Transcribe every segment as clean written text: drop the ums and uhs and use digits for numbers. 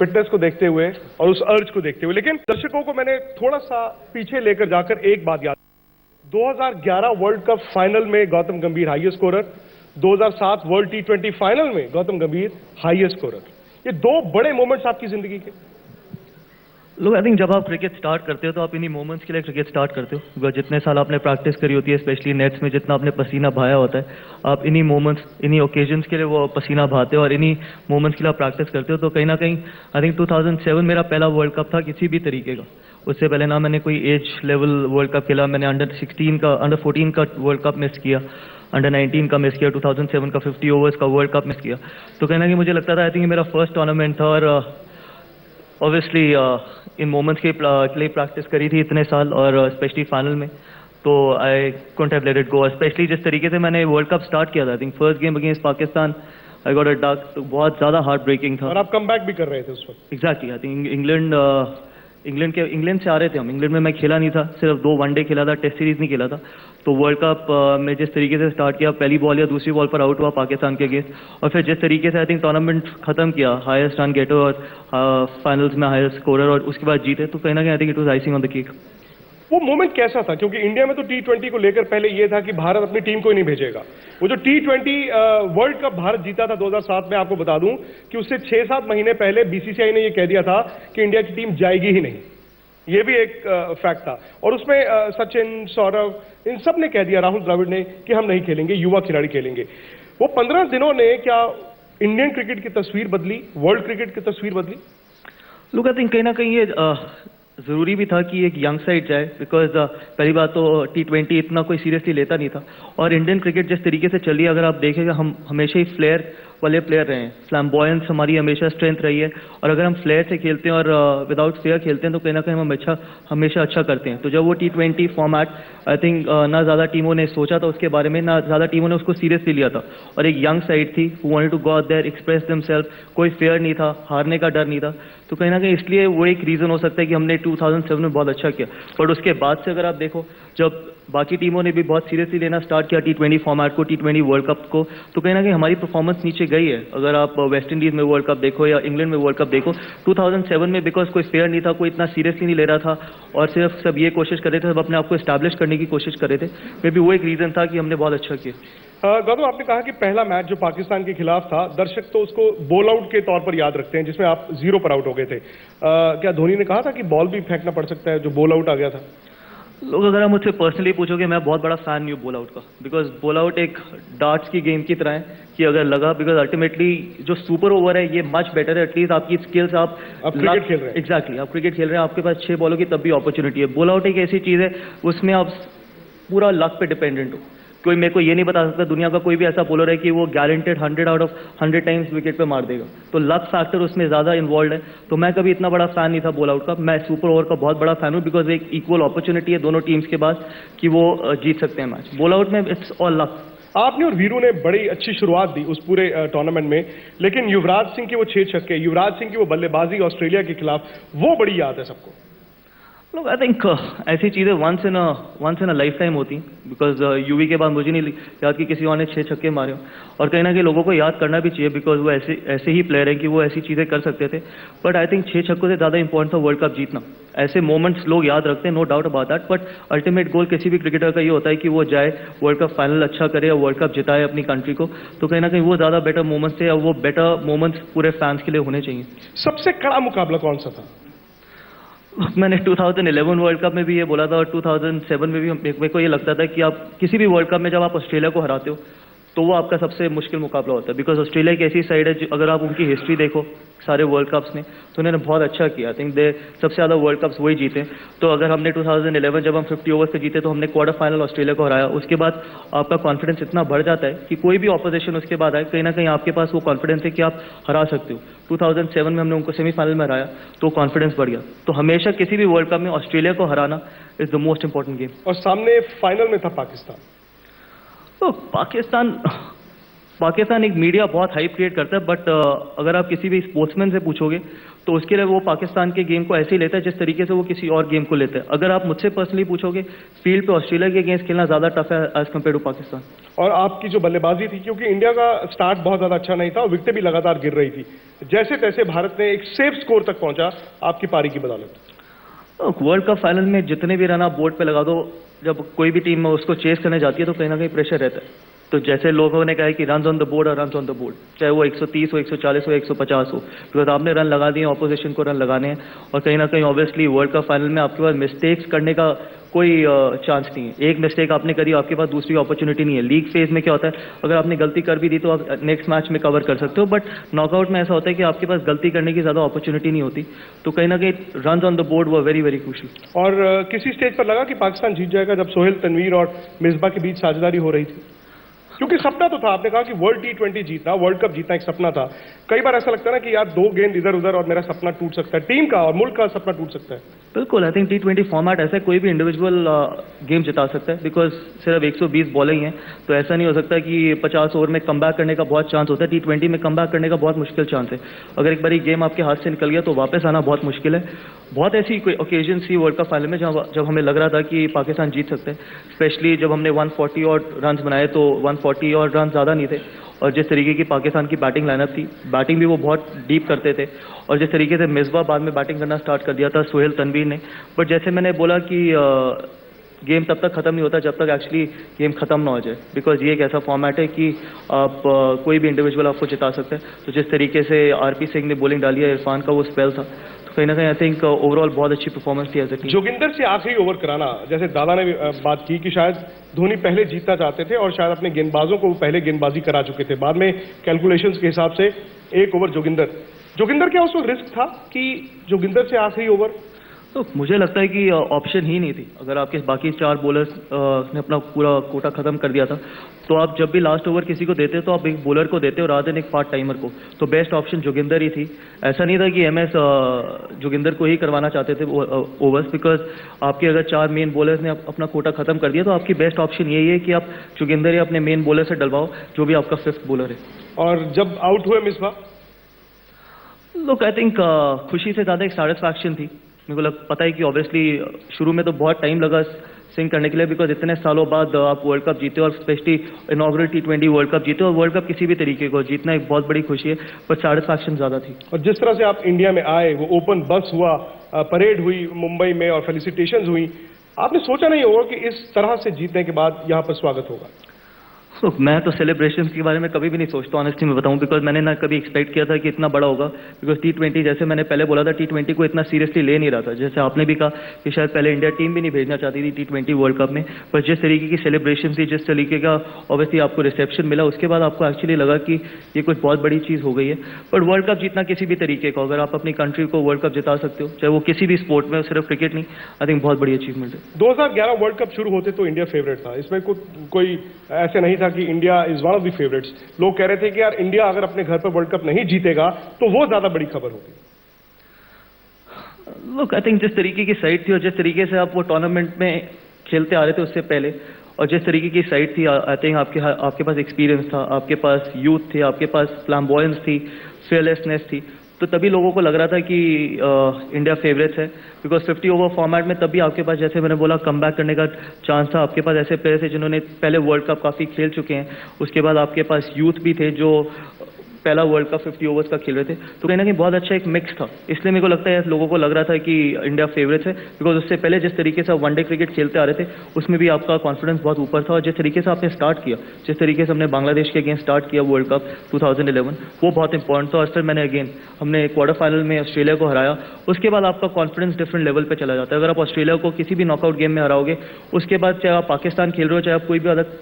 Fitness को देखते हुए और उस अर्ज को देखते हुए। लेकिन दर्शकों को मैंने थोड़ा सा पीछे लेकर जाकर एक बात याद, 2011 वर्ल्ड कप फाइनल में गौतम गंभीर highest scorer, 2007 world T20 final में गौतम गंभीर हाईएस्ट स्कोरर। ये दो बड़े मोमेंट्स आपकी जिंदगी के। लोग आई थिंक जब आप क्रिकेट स्टार्ट करते हो तो आप इन्हीं मोमेंट्स के लिए क्रिकेट स्टार्ट करते हो। जितने साल आपने प्रैक्टिस करी होती है, स्पेशली नेट्स में जितना आपने पसीना बहाया होता है, आप इन्हीं मोमेंट्स, इन्हीं ओकेजन्स के लिए वो पसीना बहाते हो और इन्हीं मोमेंट्स के लिए आप प्रैक्टिस करते हो। तो कहीं ना कहीं आई थिंक 2007 मेरा पहला वर्ल्ड कप था किसी भी तरीके का। उससे पहले ना मैंने कोई एज लेवल वर्ल्ड कप खेला, मैंने अंडर 14 का वर्ल्ड कप मिस किया, अंडर 19 का मिस किया, 2007 का 50 ओवर्स का वर्ल्ड कप मिस किया। तो कहीं ना कहीं मुझे लगता था आई थिंक मेरा फर्स्ट टूर्नामेंट था और ऑब्वियसली इन मोमेंट्स के लिए प्रैक्टिस करी थी इतने साल और स्पेशली फाइनल में, तो I couldn't have let it go. Specially जिस तरीके से मैंने वर्ल्ड कप स्टार्ट किया था, I think first game against Pakistan I got a duck, तो बहुत ज़्यादा हार्ट ब्रेकिंग था। और आप कम बैक भी कर रहे थे उस वक्त। एग्जैक्टली, आई थिंक इंग्लैंड से आ रहे थे हम। इंग्लैंड में मैं खेला नहीं था, सिर्फ 2 वनडे खेला था, टेस्ट सीरीज नहीं खेला था। तो वर्ल्ड कप में जिस तरीके से स्टार्ट किया, पहली बॉल या दूसरी बॉल पर आउट हुआ पाकिस्तान के अगेंस्ट, और फिर जिस तरीके से आई थिंक टूर्नामेंट खत्म किया, हाईएस्ट रन गेटर और फाइनल्स में हाईएस्ट स्कोरर, और उसके बाद जीते, तो कहीं ना कहीं I think it was icing on the cake. वो मोमेंट कैसा था? क्योंकि इंडिया में तो T20 को लेकर पहले ये था कि भारत अपनी टीम को ही नहीं भेजेगा। वो जो T20 वर्ल्ड कप भारत जीता था 2007 में, आपको बता दूं कि उससे 6-7 महीने पहले बीसीसीआई ने ये कह दिया था कि इंडिया की टीम जाएगी ही नहीं। ये भी एक फैक्ट था। और उसमें सचिन, सौरव, इन सब ने कह दिया, राहुल द्रविड़ ने, कि हम नहीं खेलेंगे, युवा खिलाड़ी खेलेंगे। वो 15 दिनों ने क्या इंडियन क्रिकेट की तस्वीर बदली, वर्ल्ड क्रिकेट की तस्वीर बदली? लुक, आई थिंक कहीं ना कहीं ये ज़रूरी भी था कि एक यंग साइड जाए, बिकॉज पहली बात तो T20 इतना कोई सीरियसली लेता नहीं था, और इंडियन क्रिकेट जिस तरीके से चली, अगर आप देखेंगे, हम हमेशा ही फ्लेयर वाले प्लेयर रहे हैं। फ्लैम्बॉयंस हमारी हमेशा स्ट्रेंथ रही है, और अगर हम फ्लेयर से खेलते हैं और विदाउट फेयर खेलते हैं तो कहीं ना कहीं हम हमेशा अच्छा करते हैं। तो जब वो T20 फॉर्मेट, आई थिंक ना ज़्यादा टीमों ने सोचा था उसके बारे में, ना ज़्यादा टीमों ने उसको सीरियसली लिया था, और एक यंग साइड थी who wanted to go out there, express themselves, कोई फेयर नहीं था, हारने का डर नहीं था। तो कहीं ना कहीं इसलिए वो एक रीज़न हो सकता है कि हमने 2007 में बहुत अच्छा किया। बट उसके बाद से अगर आप देखो, जब बाकी टीमों ने भी बहुत सीरियसली लेना स्टार्ट किया T20 फॉर्मेट को, T20 वर्ल्ड कप को, तो कहीं ना कहीं हमारी परफॉर्मेंस नीचे गई है। अगर आप वेस्ट इंडीज़ में वर्ल्ड कप देखो या इंग्लैंड में वर्ल्ड कप देखो, 2007 में बिकॉज कोई फेयर नहीं था, कोई इतना सीरियसली नहीं ले रहा था, और सिर्फ सब ये कोशिश कर रहे थे, सब अपने आप को एस्टैब्लिश करने की कोशिश कर रहे थे। मे बी वो एक रीज़न था कि हमने बहुत अच्छा किया। गौतम, आपने कहा कि पहला मैच जो पाकिस्तान के खिलाफ था, दर्शक तो उसको बॉल आउट के तौर पर याद रखते हैं, जिसमें आप 0 पर आउट हो गए थे। क्या धोनी ने कहा था कि बॉल भी फेंकना पड़ सकता है, जो बॉल आउट आ गया था? लोग अगर आप मुझसे पर्सनली पूछोगे, मैं बहुत बड़ा फैन नहीं हूँ बॉल आउट का, बिकॉज बॉल आउट एक डार्ट्स की गेम की तरह है कि अगर लगा, बिकॉज अल्टीमेटली जो सुपर ओवर है ये मच बेटर है। एटलीस्ट आपकी स्किल्स, आप क्रिकेट खेल रहे हैं। एग्जैक्टली, आप क्रिकेट खेल रहे हैं, आपके पास 6 बॉलों की तब भी अपॉर्चुनिटी है। बॉल आउट एक ऐसी चीज़ है, उसमें आप पूरा लक पे डिपेंडेंट हो। कोई मेरे को ये नहीं बता सकता दुनिया का कोई भी ऐसा बॉलर है कि वो guaranteed 100 out of 100 times wicket पे मार देगा। तो लक फैक्टर उसमें ज़्यादा इन्वॉल्व है। तो मैं कभी इतना बड़ा फैन नहीं था बॉल आउट का। मैं सुपर ओवर का बहुत बड़ा फैन हूँ, बिकॉज एक इक्वल अपॉर्चुनिटी है दोनों टीम्स के पास कि वो जीत सकते हैं मैच। बॉल आउट में इट्स ऑल लक। आपने और वीरू ने बड़ी अच्छी शुरुआत दी उस पूरे टूर्नामेंट में, लेकिन युवराज सिंह के वो 6 छक्के, युवराज सिंह की वो बल्लेबाजी ऑस्ट्रेलिया के खिलाफ, वो बड़ी याद है सबको। लोग आई थिंक ऐसी चीज़ें once in a lifetime होती, बिकॉज यूवी के बाद मुझे नहीं याद कि किसी और ने 6 छक्के मारे हो, और कहीं ना कहीं लोगों को याद करना भी चाहिए, बिकॉज वो ऐसे ही प्लेयर हैं कि वो ऐसी चीज़ें कर सकते थे। बट आई थिंक 6 छक्कों से ज़्यादा इंपॉर्टेंट था वर्ल्ड कप जीतना। ऐसे मोमेंट्स लोग याद रखते हैं, no doubt about that, but ultimate goal किसी भी क्रिकेटर का ये होता है कि वो जाए, वर्ल्ड कप फाइनल अच्छा करे और वर्ल्ड कप जिताए अपनी कंट्री को। तो कहीं ना कहीं वो ज़्यादा बेटर मोमेंट्स थे, और वो बेटर मोमेंट्स पूरे फैंस के लिए होने चाहिए। सबसे कड़ा मुकाबला कौन सा था? मैंने 2011 वर्ल्ड कप में भी ये बोला था, और 2007 में भी मेरे को ये लगता था कि आप किसी भी वर्ल्ड कप में जब आप ऑस्ट्रेलिया को हराते हो तो वो आपका सबसे मुश्किल मुकाबला होता है, बिकॉज ऑस्ट्रेलिया एक ऐसी साइड है, अगर आप उनकी हिस्ट्री देखो सारे वर्ल्ड कप्स में, तो उन्होंने बहुत अच्छा किया। आई थिंक दे सबसे ज़्यादा वर्ल्ड कप्स वही जीते। तो अगर हमने 2011 जब हम 50 ओवर्स पे जीते तो हमने क्वार्टर फाइनल ऑस्ट्रेलिया को हराया, उसके बाद आपका कॉन्फिडेंस इतना बढ़ जाता है कि कोई भी ऑपोजिशन उसके बाद आए, कहीं ना कहीं आपके पास वो कॉन्फिडेंस है कि आप हरा सकते हो। 2007 में हमने उनको सेमीफाइनल में हराया तो कॉन्फिडेंस बढ़ गया। तो हमेशा किसी भी वर्ल्ड कप में ऑस्ट्रेलिया को हराना is the most important game. और सामने फाइनल में था पाकिस्तान। तो पाकिस्तान पाकिस्तान एक मीडिया बहुत हाइप क्रिएट करता है, बट अगर आप किसी भी स्पोर्ट्समैन से पूछोगे तो उसके लिए वो पाकिस्तान के गेम को ऐसे ही लेता है जिस तरीके से वो किसी और गेम को लेते हैं। अगर आप मुझसे पर्सनली पूछोगे, फील्ड पे ऑस्ट्रेलिया के अगेंस्ट खेलना ज़्यादा टफ है एज कम्पेयर टू पाकिस्तान। और आपकी जो बल्लेबाजी थी, क्योंकि इंडिया का स्टार्ट बहुत ज्यादा अच्छा नहीं था और विकेटें भी लगातार गिर रही थी, जैसे तैसे भारत ने एक सेफ स्कोर तक पहुंचा आपकी पारी की बदौलत। वर्ल्ड कप फाइनल में जितने भी रन आप बोर्ड पे लगा दो, जब कोई भी टीम उसको चेस करने जाती है तो कहीं ना कहीं प्रेशर रहता है। तो जैसे लोगों ने कहा है कि रन ऑन द बोर्ड और रन ऑन द बोर्ड, चाहे वो 130 हो, 140 हो, 150 हो, बिकॉज आपने रन लगा दिए, ऑपोजिशन को रन लगाने हैं। और कहीं ना कहीं ऑब्वियसली वर्ल्ड कप फाइनल में आपके पास मिस्टेक्स करने का कोई चांस नहीं है। एक मिस्टेक आपने करी, आपके पास दूसरी अपॉर्चुनिटी नहीं है। लीग फेज में क्या होता है, अगर आपने गलती कर भी दी तो आप नेक्स्ट मैच में कवर कर सकते हो, बट नॉकआउट में ऐसा होता है कि आपके पास गलती करने की ज़्यादा अपॉर्चुनिटी नहीं होती। तो कहीं ना कहीं रन ऑन द बोर्ड वो वेरी वेरी क्रूशियल। और किसी स्टेज पर लगा कि पाकिस्तान जीत जाएगा जब सोहेल तनवीर और मिसबा के बीच साझेदारी हो रही थी? क्योंकि सपना तो था, आपने कहा कि वर्ल्ड T20 जीतना, वर्ल्ड कप जीतना एक सपना था। कई बार ऐसा लगता है ना कि यार 2 गेंद इधर उधर और मेरा सपना टूट सकता है, टीम का और मुल्क का सपना टूट सकता है। बिल्कुल, आई थिंक T20 फॉर्मेट ऐसा है, कोई भी इंडिविजुअल गेम जिता सकता है, बिकॉज सिर्फ 120 बॉलिंग है, तो ऐसा नहीं हो सकता कि 50 ओवर में कमबैक करने का बहुत चांस होता है। T20 में कमबैक करने का बहुत मुश्किल चांस है। अगर एक बार गेम आपके हाथ से निकल गया तो वापस आना बहुत मुश्किल है। बहुत ऐसी कोई ओकेजन थी वर्ल्ड कप फाइनल में जब हमें लग रहा था कि पाकिस्तान जीत सकते हैं, स्पेशली जब हमने 140 और रन बनाए, तो 140 और रन ज़्यादा नहीं थे। और जिस तरीके की पाकिस्तान की बैटिंग लाइनअप थी, बैटिंग भी वो बहुत डीप करते थे, और जिस तरीके से मिसबा बाद में बैटिंग करना स्टार्ट कर दिया था सोहेल तनवीर ने। बट जैसे मैंने बोला कि गेम तब तक खत्म नहीं होता जब तक एक्चुअली गेम खत्म ना हो जाए, बिकॉज ये एक ऐसा फॉर्मेट है कि आप कोई भी इंडिविजुअल आपको जिता सकते हैं। तो जिस तरीके से आरपी सिंह ने बॉलिंग डाली है, इरफान का वो स्पेल था, तो कहीं ना कहीं आई थिंक ओवरऑल बहुत अच्छी परफॉर्मेंस थी एज अ टीम। जोगिंदर से आखिरी ओवर कराना, जैसे दादा ने बात की कि शायद धोनी पहले जीतना चाहते थे और शायद अपने गेंदबाजों को पहले गेंदबाजी करा चुके थे, बाद में कैलकुलेशंस के हिसाब से 1 ओवर जोगिंदर क्या उस वक्त रिस्क था कि जोगिंदर से आखिरी ओवर? तो मुझे लगता है कि ऑप्शन ही नहीं थी। अगर आपके बाकी 4 बॉलर्स ने अपना पूरा कोटा खत्म कर दिया था, तो आप जब भी लास्ट ओवर किसी को देते हो तो आप एक बॉलर को देते हो रादर देन एक पार्ट टाइमर को। तो बेस्ट ऑप्शन जोगिंदर ही थी। ऐसा नहीं था कि एमएस जोगिंदर को ही करवाना चाहते थे ओवर्स, बिकॉज आपके अगर 4 मेन बॉलर्स ने अपना कोटा खत्म कर दिया तो आपकी बेस्ट ऑप्शन यही है कि आप जोगिंदर या अपने मेन बॉलर से डलवाओ, जो भी आपका 5th बॉलर है। और जब आउट हुए मिसबा? लोग आई थिंक खुशी से ज़्यादा एक सैटिस्फैक्शन थी। मेरे को पता है कि ऑब्वियसली शुरू में तो बहुत टाइम लगा स्विंग करने के लिए, बिकॉज इतने सालों बाद आप वर्ल्ड कप जीते और specially inaugural T20 world cup जीते, और वर्ल्ड कप किसी भी तरीके को जीतना एक बहुत बड़ी खुशी है, पर सैटिस्फैक्शन ज़्यादा थी। और जिस तरह से आप इंडिया में आए, वो ओपन बस हुआ, परेड हुई मुंबई में और फेलिसिटेशंस हुई, आपने सोचा नहीं होगा कि इस तरह से जीतने के बाद यहाँ पर स्वागत होगा? मैं तो सेलिब्रेशन के बारे में कभी भी नहीं सोचता, ऑनेस्टली मैं बताऊं, बिकॉज मैंने ना कभी एक्सपेक्ट किया था कि इतना बड़ा होगा। बिकॉज T20, जैसे मैंने पहले बोला था, T20 को इतना सीरियसली ले नहीं रहा था। जैसे आपने भी कहा कि शायद पहले इंडिया टीम भी नहीं भेजना चाहती थी T20 वर्ल्ड कप में, पर जिस तरीके की सेलिब्रेशन थी, जिस तरीके का ऑब्वियसली आपको रिसेप्शन मिला, उसके बाद आपको एक्चुअली लगा कि ये कुछ बहुत बड़ी चीज़ हो गई है। बट वर्ल्ड कप जीतना किसी भी तरीके का, अगर आप अपनी कंट्री को वर्ल्ड कप जिता सकते हो, चाहे वो किसी भी स्पोर्ट में, सिर्फ क्रिकेट नहीं, आई थिंक बहुत बड़ी अचीवमेंट है। 2011 वर्ल्ड कप शुरू होते तो इंडिया फेवरेट था, इसमें कोई ऐसे नहीं था कि India is one of the favourites. लोग कह रहे थे कि यार इंडिया अगर अपने घर पर वर्ल्ड कप नहीं जीतेगा तो वो ज्यादा बड़ी खबर होगी। लोग आई थिंक जिस तरीके की साइड थी और जिस तरीके से आप वो टूर्नामेंट में खेलते आ रहे थे उससे पहले, और जिस तरीके की साइड थी, आई थिंक आपके पास एक्सपीरियंस था, आपके पास यूथ थे, आपके पास फ्लैम्बॉयंस थी, फेयरलेसनेस थी, तो तभी लोगों को लग रहा था कि इंडिया फेवरेट्स है। बिकॉज 50 ओवर फॉर्मेट में तभी आपके पास, जैसे मैंने बोला, कम बैक करने का चांस था। आपके पास ऐसे प्लेयर्स थे जिन्होंने पहले वर्ल्ड कप काफ़ी खेल चुके हैं, उसके बाद आपके पास यूथ भी थे जो पहला वर्ल्ड कप 50 ओवर्स का खेल रहे थे। तो कहीं ना कहीं बहुत अच्छा एक मिक्स था, इसलिए मेरे को लगता है लोगों को लग रहा था कि इंडिया फेवरेट्स है। बिकॉज उससे पहले जिस तरीके से वनडे क्रिकेट खेलते आ रहे थे, उसमें भी आपका कॉन्फिडेंस बहुत ऊपर था, और जिस तरीके से आपने स्टार्ट किया, जिस तरीके से हमने बांग्लादेश के अगेंस्ट स्टार्ट किया वर्ल्ड कप 2011, वो बहुत इंपॉर्टेंट था। और फिर हमने क्वार्टर फाइनल में ऑस्ट्रेलिया को हराया, उसके बाद आपका कॉन्फिडेंस डिफरेंट लेवल पर चला जाता है। अगर आप ऑस्ट्रेलिया को किसी भी नॉकआउट गेम में हराओगे, उसके बाद चाहे आप पाकिस्तान खेल रहे हो, चाहे आप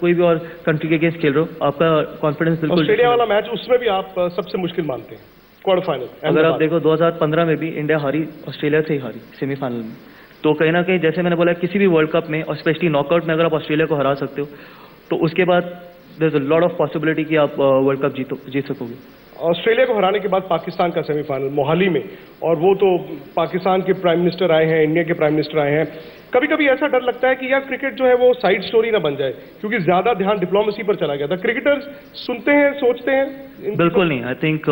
कोई भी और कंट्री के अगेंस्ट खेल रहे हो, आपका कॉन्फिडेंस बिल्कुल। ऑस्ट्रेलिया वाला मैच, उसमें भी आप सबसे मुश्किल मानते हैं क्वार्टर फाइनल? अगर आप देखो 2015 में भी इंडिया हारी, ऑस्ट्रेलिया से ही हारी सेमीफाइनल में। तो कहीं ना कहीं, जैसे मैंने बोला, किसी भी वर्ल्ड कप में और स्पेशली नॉकआउट में अगर आप ऑस्ट्रेलिया को हरा सकते हो, तो उसके बाद there is a lot of possibility कि आप वर्ल्ड कप जीत सकोगे। ऑस्ट्रेलिया को हराने के बाद पाकिस्तान का सेमीफाइनल मोहाली में, और वो तो पाकिस्तान के प्राइम मिनिस्टर आए हैं, इंडिया के प्राइम मिनिस्टर आए हैं। कभी कभी ऐसा डर लगता है कि यार क्रिकेट जो है वो साइड स्टोरी ना बन जाए, क्योंकि ज्यादा ध्यान डिप्लोमेसी पर चला गया था। क्रिकेटर्स सुनते हैं, सोचते हैं? बिल्कुल नहीं। आई थिंक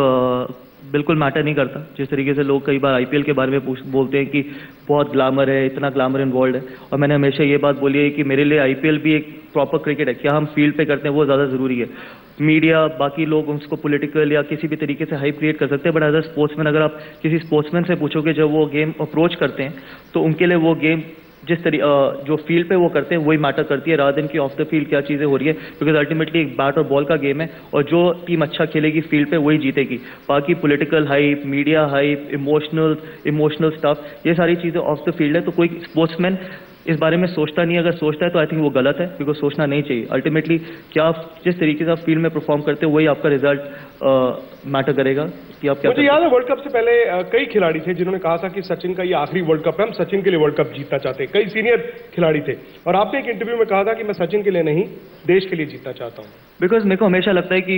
बिल्कुल मैटर नहीं करता। जिस तरीके से लोग कई बार आईपीएल के बारे में बोलते हैं कि बहुत ग्लैमर है, इतना ग्लैमर इन्वॉल्व है, और मैंने हमेशा ये बात बोली है कि मेरे लिए आईपीएल भी एक प्रॉपर क्रिकेट है। क्या हम फील्ड पे करते हैं वो ज़्यादा ज़रूरी है। मीडिया, बाकी लोग उसको पॉलिटिकल या किसी भी तरीके से हाइप क्रिएट कर सकते हैं, बट एज अ स्पोर्ट्समैन अगर आप किसी स्पोर्ट्समैन से पूछोगे जब वो गेम अप्रोच करते हैं तो उनके लिए वो गेम जो फील्ड पे वो करते हैं वही मैटर करती है, रादर देन कि ऑफ द फील्ड क्या चीज़ें हो रही है, बिकॉज अल्टीमेटली एक बैट और बॉल का गेम है और जो टीम अच्छा खेलेगी फील्ड पे वही जीतेगी। बाकी political hype, media hype, emotional stuff, ये सारी चीज़ें ऑफ द फील्ड है। तो कोई स्पोर्ट्समैन इस बारे में सोचता नहीं है। अगर सोचता है तो आई थिंक वो गलत है, बिकॉज सोचना नहीं चाहिए। अल्टीमेटली क्या आप जिस तरीके से आप फील्ड में परफॉर्म करते हो वही आपका रिजल्ट मैटर करेगा कि आप क्या। मुझे याद है वर्ल्ड कप से पहले कई खिलाड़ी थे जिन्होंने कहा था कि सचिन का ये आखिरी वर्ल्ड कप है, हम सचिन के लिए वर्ल्ड कप जीतना चाहते हैं। कई सीनियर खिलाड़ी थे, और आपने एक इंटरव्यू में कहा था कि मैं सचिन के लिए नहीं, देश के लिए जीतना चाहता हूँ। बिकॉज मेरे को हमेशा लगता है कि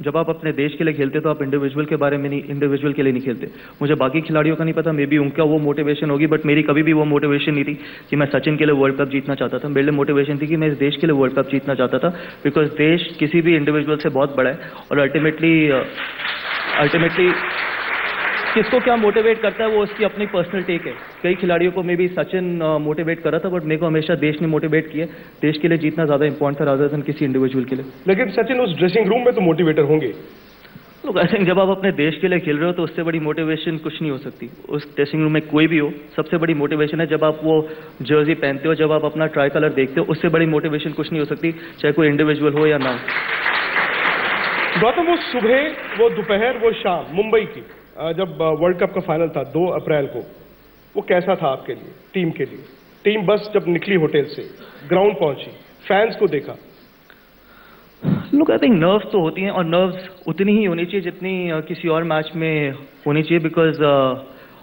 जब आप अपने देश के लिए खेलते हो तो आप इंडिविजुअल के बारे में नहीं, इंडिविजुअल के लिए नहीं खेलते। मुझे बाकी खिलाड़ियों का नहीं पता, मे बी उनका वो मोटिवेशन होगी, बट मेरी कभी भी वो मोटिवेशन नहीं थी कि मैं सचिन के लिए वर्ल्ड कप जीतना चाहता था। मेरे लिए मोटिवेशन थी कि मैं इस देश के लिए वर्ल्ड कप जीतना चाहता था, बिकॉज देश किसी भी इंडिविजुअल से बहुत बड़ा है। और अल्टीमेटली किसको क्या मोटिवेट करता है वो उसकी अपनी पर्सनल टेक है। कई खिलाड़ियों को मे बी सचिन मोटिवेट कर रहा था, बट मेरे को हमेशा देश ने मोटिवेट किया। देश के लिए जीतना ज़्यादा इंपॉर्टेंट था रादर देन किसी इंडिविजुअल के लिए। लेकिन सचिन उस ड्रेसिंग रूम में तो मोटिवेटर होंगे। लोग आई थिंक जब आप अपने देश के लिए खेल रहे हो तो उससे बड़ी मोटिवेशन कुछ नहीं हो सकती। उस ड्रेसिंग रूम में कोई भी हो, सबसे बड़ी मोटिवेशन है जब आप वो जर्सी पहनते हो, जब आप अपना ट्राई कलर देखते हो, उससे बड़ी मोटिवेशन कुछ नहीं हो सकती, चाहे कोई इंडिविजुअल हो या ना हो। गौतम, वो सुबह, वो दोपहर, वो शाम मुंबई की जब वर्ल्ड कप का फाइनल था 2 अप्रैल को, वो कैसा था आपके लिए, टीम के लिए? टीम बस जब निकली होटल से, ग्राउंड पहुंची, फैंस को देखा। लुक, आई थिंक नर्व्स तो होती हैं, और नर्व्स उतनी ही होनी चाहिए जितनी किसी और मैच में होनी चाहिए, बिकॉज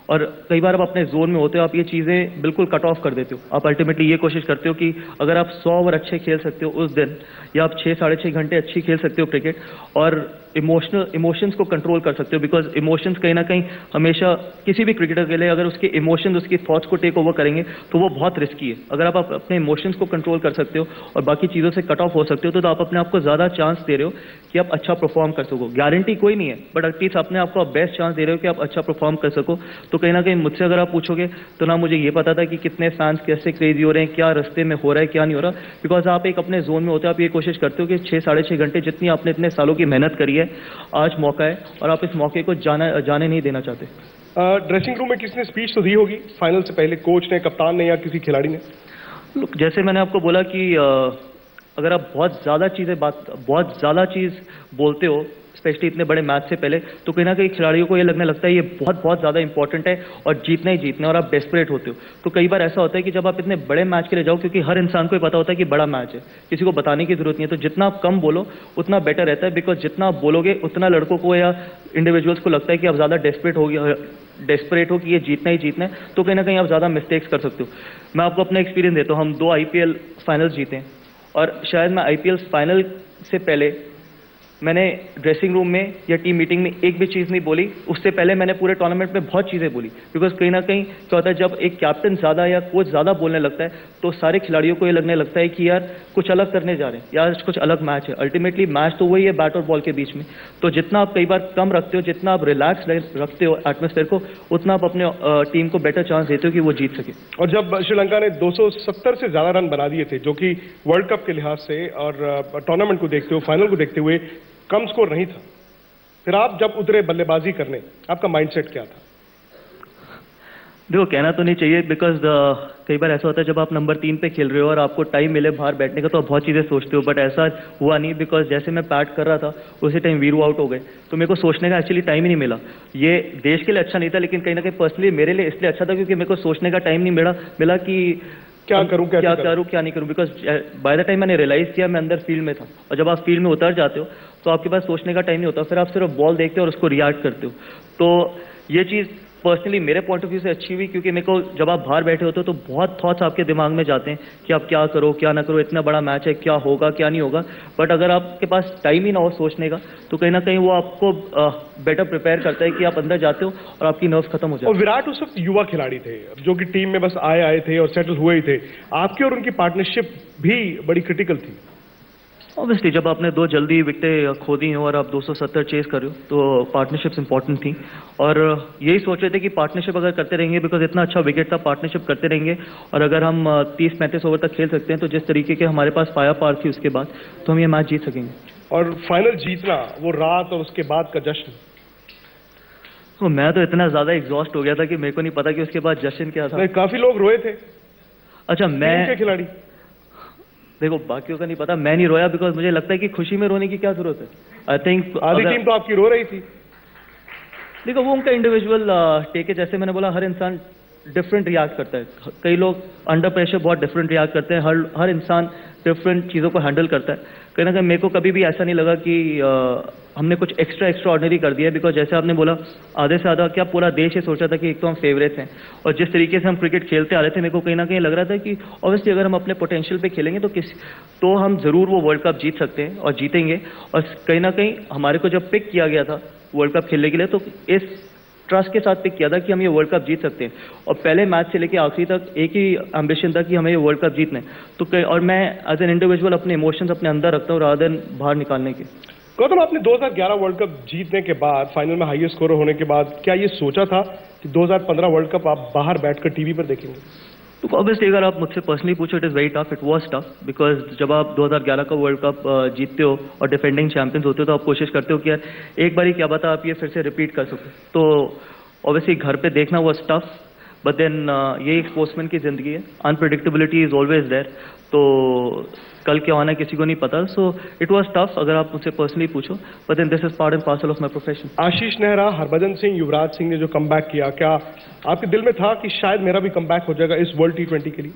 और कई बार आप अपने जोन में होते हो, आप ये चीज़ें बिल्कुल कट ऑफ कर देते हो। आप अल्टीमेटली ये कोशिश करते हो कि अगर आप 100 ओवर अच्छे खेल सकते हो उस दिन, या आप 6 साढ़े 6 घंटे अच्छी खेल सकते हो क्रिकेट, और इमोशंस को कंट्रोल कर सकते हो, बिकॉज इमोशंस कहीं ना कहीं हमेशा किसी भी क्रिकेटर के लिए, अगर उसके इमोशंस उसकी थॉट्स को टेक ओवर करेंगे तो वो बहुत रिस्की है। अगर आप अपने इमोशंस को कंट्रोल कर सकते हो और बाकी चीज़ों से कट ऑफ हो सकते हो तो आप अपने आप को ज़्यादा चांस दे रहे हो कि आप अच्छा परफॉर्म कर सको। गारंटी कोई नहीं है, बट एटलीस्ट अपने आप को आप बेस्ट चांस दे रहे हो कि आप अच्छा परफॉर्म कर सको। तो कहीं ना कहीं मुझसे अगर आप पूछोगे तो ना मुझे ये पता था कि कितने फैंस कैसे क्रेजी हो रहे हैं, क्या रास्ते में हो रहा है, क्या नहीं हो रहा, बिकॉज आप एक अपने जोन में होते हो। आप ये कोशिश करते हो कि 6 साढ़े 6 घंटे जितनी आपने इतने सालों की मेहनत करी है, आज मौका है और आप इस मौके को जाने नहीं देना चाहते। ड्रेसिंग रूम में किसने स्पीच तो दी होगी फाइनल से पहले, कोच ने, कप्तान ने, या किसी खिलाड़ी ने? लुक, जैसे मैंने आपको बोला कि अगर आप बहुत ज़्यादा चीज़ बोलते हो, स्पेशली इतने बड़े मैच से पहले, तो कहीं ना कहीं खिलाड़ियों को ये लगने लगता है ये बहुत ज़्यादा इंपॉर्टेंट है और जीतना ही जीतना है, और आप डेस्परेट होते हो। तो कई बार ऐसा होता है कि जब आप इतने बड़े मैच के लिए जाओ, क्योंकि हर इंसान को ये पता होता है कि बड़ा मैच है, किसी को बताने की जरूरत नहीं है, तो जितना आप कम बोलो उतना बेटर रहता है, बिकॉज जितना आप बोलोगे उतना लड़कों को या इंडिविजुअल्स को लगता है कि आप ज़्यादा डेस्परेट हो कि ये जीतना ही जीतना है, तो कहीं ना कहीं आप ज़्यादा मिस्टेक्स कर सकते हो। मैं आपको अपना एक्सपीरियंस देता हूँ। हम 2 IPL फाइनल जीते हैं, और शायद मैं IPL फाइनल से पहले मैंने ड्रेसिंग रूम में या टीम मीटिंग में एक भी चीज़ नहीं बोली। उससे पहले मैंने पूरे टूर्नामेंट में बहुत चीज़ें बोली, बिकॉज कहीं ना कहीं क्या होता है, जब एक कैप्टन ज़्यादा या कोच ज़्यादा बोलने लगता है तो सारे खिलाड़ियों को ये लगने लगता है कि यार कुछ अलग करने जा रहे हैं, यार कुछ अलग मैच है। अल्टीमेटली मैच तो वही है, बैट और बॉल के बीच में। तो जितना आप कई बार कम रखते हो, जितना आप रिलैक्स रखते हो एटमोसफेयर को, उतना आप अपने टीम को बेटर चांस देते हो कि वो जीत सके। और जब श्रीलंका ने 270 से ज़्यादा रन बना दिए थे, जो कि वर्ल्ड कप के लिहाज से और टूर्नामेंट को देखते हुए, फाइनल को देखते हुए कम स्कोर नहीं था, फिर आप जब उतरे बल्लेबाजी करने, आपका माइंडसेट क्या था? देखो, कहना तो नहीं चाहिए, बिकॉज कई बार ऐसा होता है जब आप नंबर 3 पे खेल रहे हो और आपको टाइम मिले बाहर बैठने का तो आप बहुत चीज़ें सोचते हो, बट ऐसा हुआ नहीं, बिकॉज जैसे मैं बैट कर रहा था उसी टाइम वीरू आउट हो गए, तो मेरे को सोचने का एक्चुअली टाइम ही नहीं मिला। ये देश के लिए अच्छा नहीं था, लेकिन कहीं ना कहीं पर्सनली मेरे लिए इसलिए अच्छा था क्योंकि मेरे को सोचने का टाइम नहीं मिला कि क्या करूं, क्या नहीं करूं, बिकॉज बाय द टाइम मैंने रियलाइज किया मैं अंदर फील्ड में था, और जब आप फील्ड में उतर जाते हो तो आपके पास सोचने का टाइम नहीं होता, फिर आप सिर्फ बॉल देखते हो और उसको रिएक्ट करते हो। तो ये चीज़ पर्सनली मेरे पॉइंट ऑफ व्यू से अच्छी हुई, क्योंकि मेरे को जब आप बाहर बैठे होते हो तो बहुत थॉट्स आपके दिमाग में जाते हैं कि आप क्या करो क्या ना करो, इतना बड़ा मैच है, क्या होगा क्या नहीं होगा। बट अगर आपके पास टाइम ही ना हो सोचने का तो कहीं ना कहीं वो आपको बेटर प्रिपेयर करता है कि आप अंदर जाते हो और आपकी नर्व्स खत्म हो जाती है। और विराट उस वक्त युवा खिलाड़ी थे जो कि टीम में बस आए थे और सेटल हुए ही थे। आपकी और उनकी पार्टनरशिप भी बड़ी क्रिटिकल थी। ऑब्वियसली जब आपने 2 जल्दी विकेटें खो दी हो और आप 270 चेस कर रहे हो तो पार्टनरशिप्स इंपॉर्टेंट थी, और यही सोच रहे थे कि पार्टनरशिप अगर करते रहेंगे, बिकॉज इतना अच्छा विकेट था, पार्टनरशिप करते रहेंगे और अगर हम 30-35 ओवर तक खेल सकते हैं तो जिस तरीके के हमारे पास फायर पावर थी उसके बाद, तो हम ये मैच जीत सकेंगे। और फाइनल जीतना, वो रात और उसके बाद का जश्न। तो मैं तो इतना ज्यादा एग्जॉस्ट हो गया था कि मेरे को नहीं पता कि उसके बाद जश्न क्या था। काफी लोग रोए थे। अच्छा, मैं के खिलाड़ी, देखो बाकियों का नहीं पता, मैं नहीं रोया बिकॉज मुझे लगता है कि खुशी में रोने की क्या जरूरत है। आई थिंक आधी टीम तो आपकी रो रही थी। देखो वो उनका इंडिविजुअल टेक है, जैसे मैंने बोला हर इंसान डिफरेंट रिएक्ट करता है। कई लोग अंडर प्रेशर बहुत डिफरेंट रिएक्ट करते हैं, हर इंसान डिफरेंट चीज़ों को हैंडल करता है। कहीं ना कहीं मेरे को कभी भी ऐसा नहीं लगा कि हमने कुछ एक्स्ट्रा ऑर्डिनरी कर दिया, बिकॉज जैसे आपने बोला आधे से आधा क्या पूरा देश ये सोचा था कि एक तो हम फेवरेट्स हैं, और जिस तरीके से हम क्रिकेट खेलते आ रहे थे मेरे को कहीं ना कहीं लग रहा था कि ऑब्वियसली अगर हम अपने पोटेंशियल पे खेलेंगे तो हम ज़रूर वो वर्ल्ड कप जीत सकते हैं और जीतेंगे। और कहीं ना कहीं हमारे को जब पिक किया गया था वर्ल्ड कप खेलने के लिए तो इस ट्रस्ट के साथ पिक किया था कि हम ये वर्ल्ड कप जीत सकते हैं, और पहले मैच से लेकर आखिरी तक एक ही एम्बिशन था कि हमें ये वर्ल्ड कप जीतना है। तो और मैं एज एन इंडिविजुअल अपने इमोशंस अपने अंदर रखता हूँ रादर देन बाहर निकालने के। गौतम, आपने 2011 वर्ल्ड कप जीतने के बाद, फाइनल में हाईएस्ट स्कोर होने के बाद, क्या ये सोचा था कि 2015 वर्ल्ड कप आप बाहर बैठकर टीवी पर देखेंगे? तो ऑब्वियसली अगर आप मुझसे पर्सनली पूछो, it is very tough, it was tough, because जब आप 2011 का वर्ल्ड कप जीतते हो और डिफेंडिंग चैंपियंस होते हो तो आप कोशिश करते हो कि यार एक बार ही क्या बता आप ये फिर से रिपीट कर सको। तो ऑब्वियसली घर पे देखना वाज टफ, बट देन ये एक स्पोर्ट्समैन की जिंदगी है, अनप्रेडिक्टेबिलिटी इज ऑलवेज देयर, तो कल क्या होना है किसी को नहीं पता। सो इट वाज टफ अगर आप मुझसे पर्सनली पूछो, but then this is part and parcel of my profession. Ashish Nehra, Harbhajan Singh, Yuvraj Singh ने जो कमबैक किया, क्या आपके दिल में था कि शायद मेरा भी कमबैक हो जाएगा इस वर्ल्ड T20 के लिए?